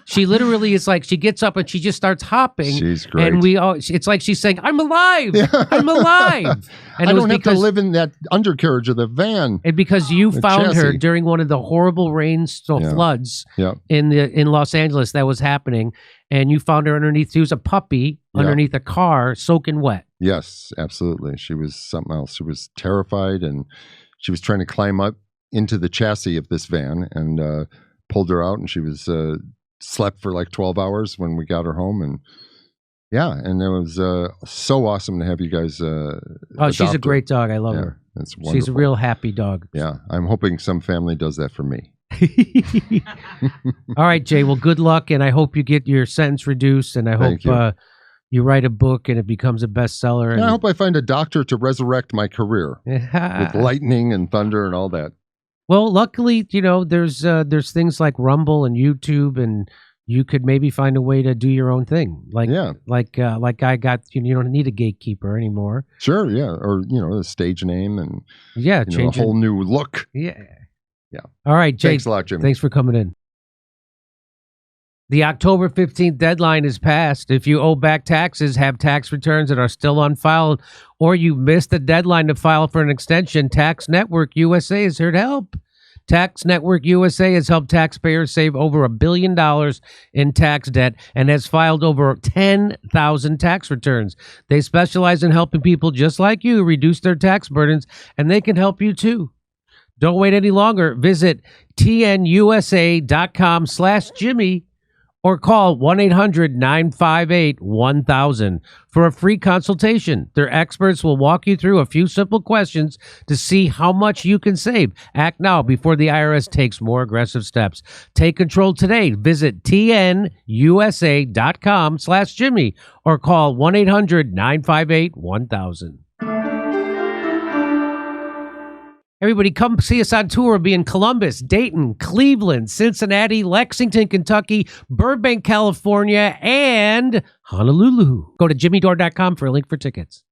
She literally is like, she gets up and she just starts hopping. She's great. And it's like she's saying, I'm alive. I'm alive. And I don't have to live in that undercarriage of the van. And because you found her during one of the horrible floods in Los Angeles that was happening. And you found her underneath, she was a puppy underneath a car soaking wet. Yes, absolutely. She was something else. She was terrified and she was trying to climb up into the chassis of this van and pulled her out, and she was slept for like 12 hours when we got her home. And and it was so awesome to have you guys she's a great dog. I love her. That's wonderful. She's a real happy dog. Yeah, I'm hoping some family does that for me. All right, Jay. Well, good luck, and I hope you get your sentence reduced, and I hope you write a book and it becomes a bestseller. And I hope I find a doctor to resurrect my career with lightning and thunder and all that. Well, luckily, there's things like Rumble and YouTube, and you could maybe find a way to do your own thing. Like I got, you don't need a gatekeeper anymore. Sure, yeah, or a stage name and change a whole new look. Yeah. Yeah. All right, Jake. Thanks a lot, Jimmy. Thanks for coming in. The October 15th deadline is passed. If you owe back taxes, have tax returns that are still unfiled, or you missed the deadline to file for an extension, Tax Network USA is here to help. Tax Network USA has helped taxpayers save over $1 billion in tax debt and has filed over 10,000 tax returns. They specialize in helping people just like you reduce their tax burdens, and they can help you too. Don't wait any longer. Visit tnusa.com/Jimmy or call 1-800-958-1000 for a free consultation. Their experts will walk you through a few simple questions to see how much you can save. Act now before the IRS takes more aggressive steps. Take control today. Visit tnusa.com/Jimmy or call 1-800-958-1000. Everybody, come see us on tour. We'll be in Columbus, Dayton, Cleveland, Cincinnati, Lexington, Kentucky, Burbank, California, and Honolulu. Go to jimmydore.com for a link for tickets.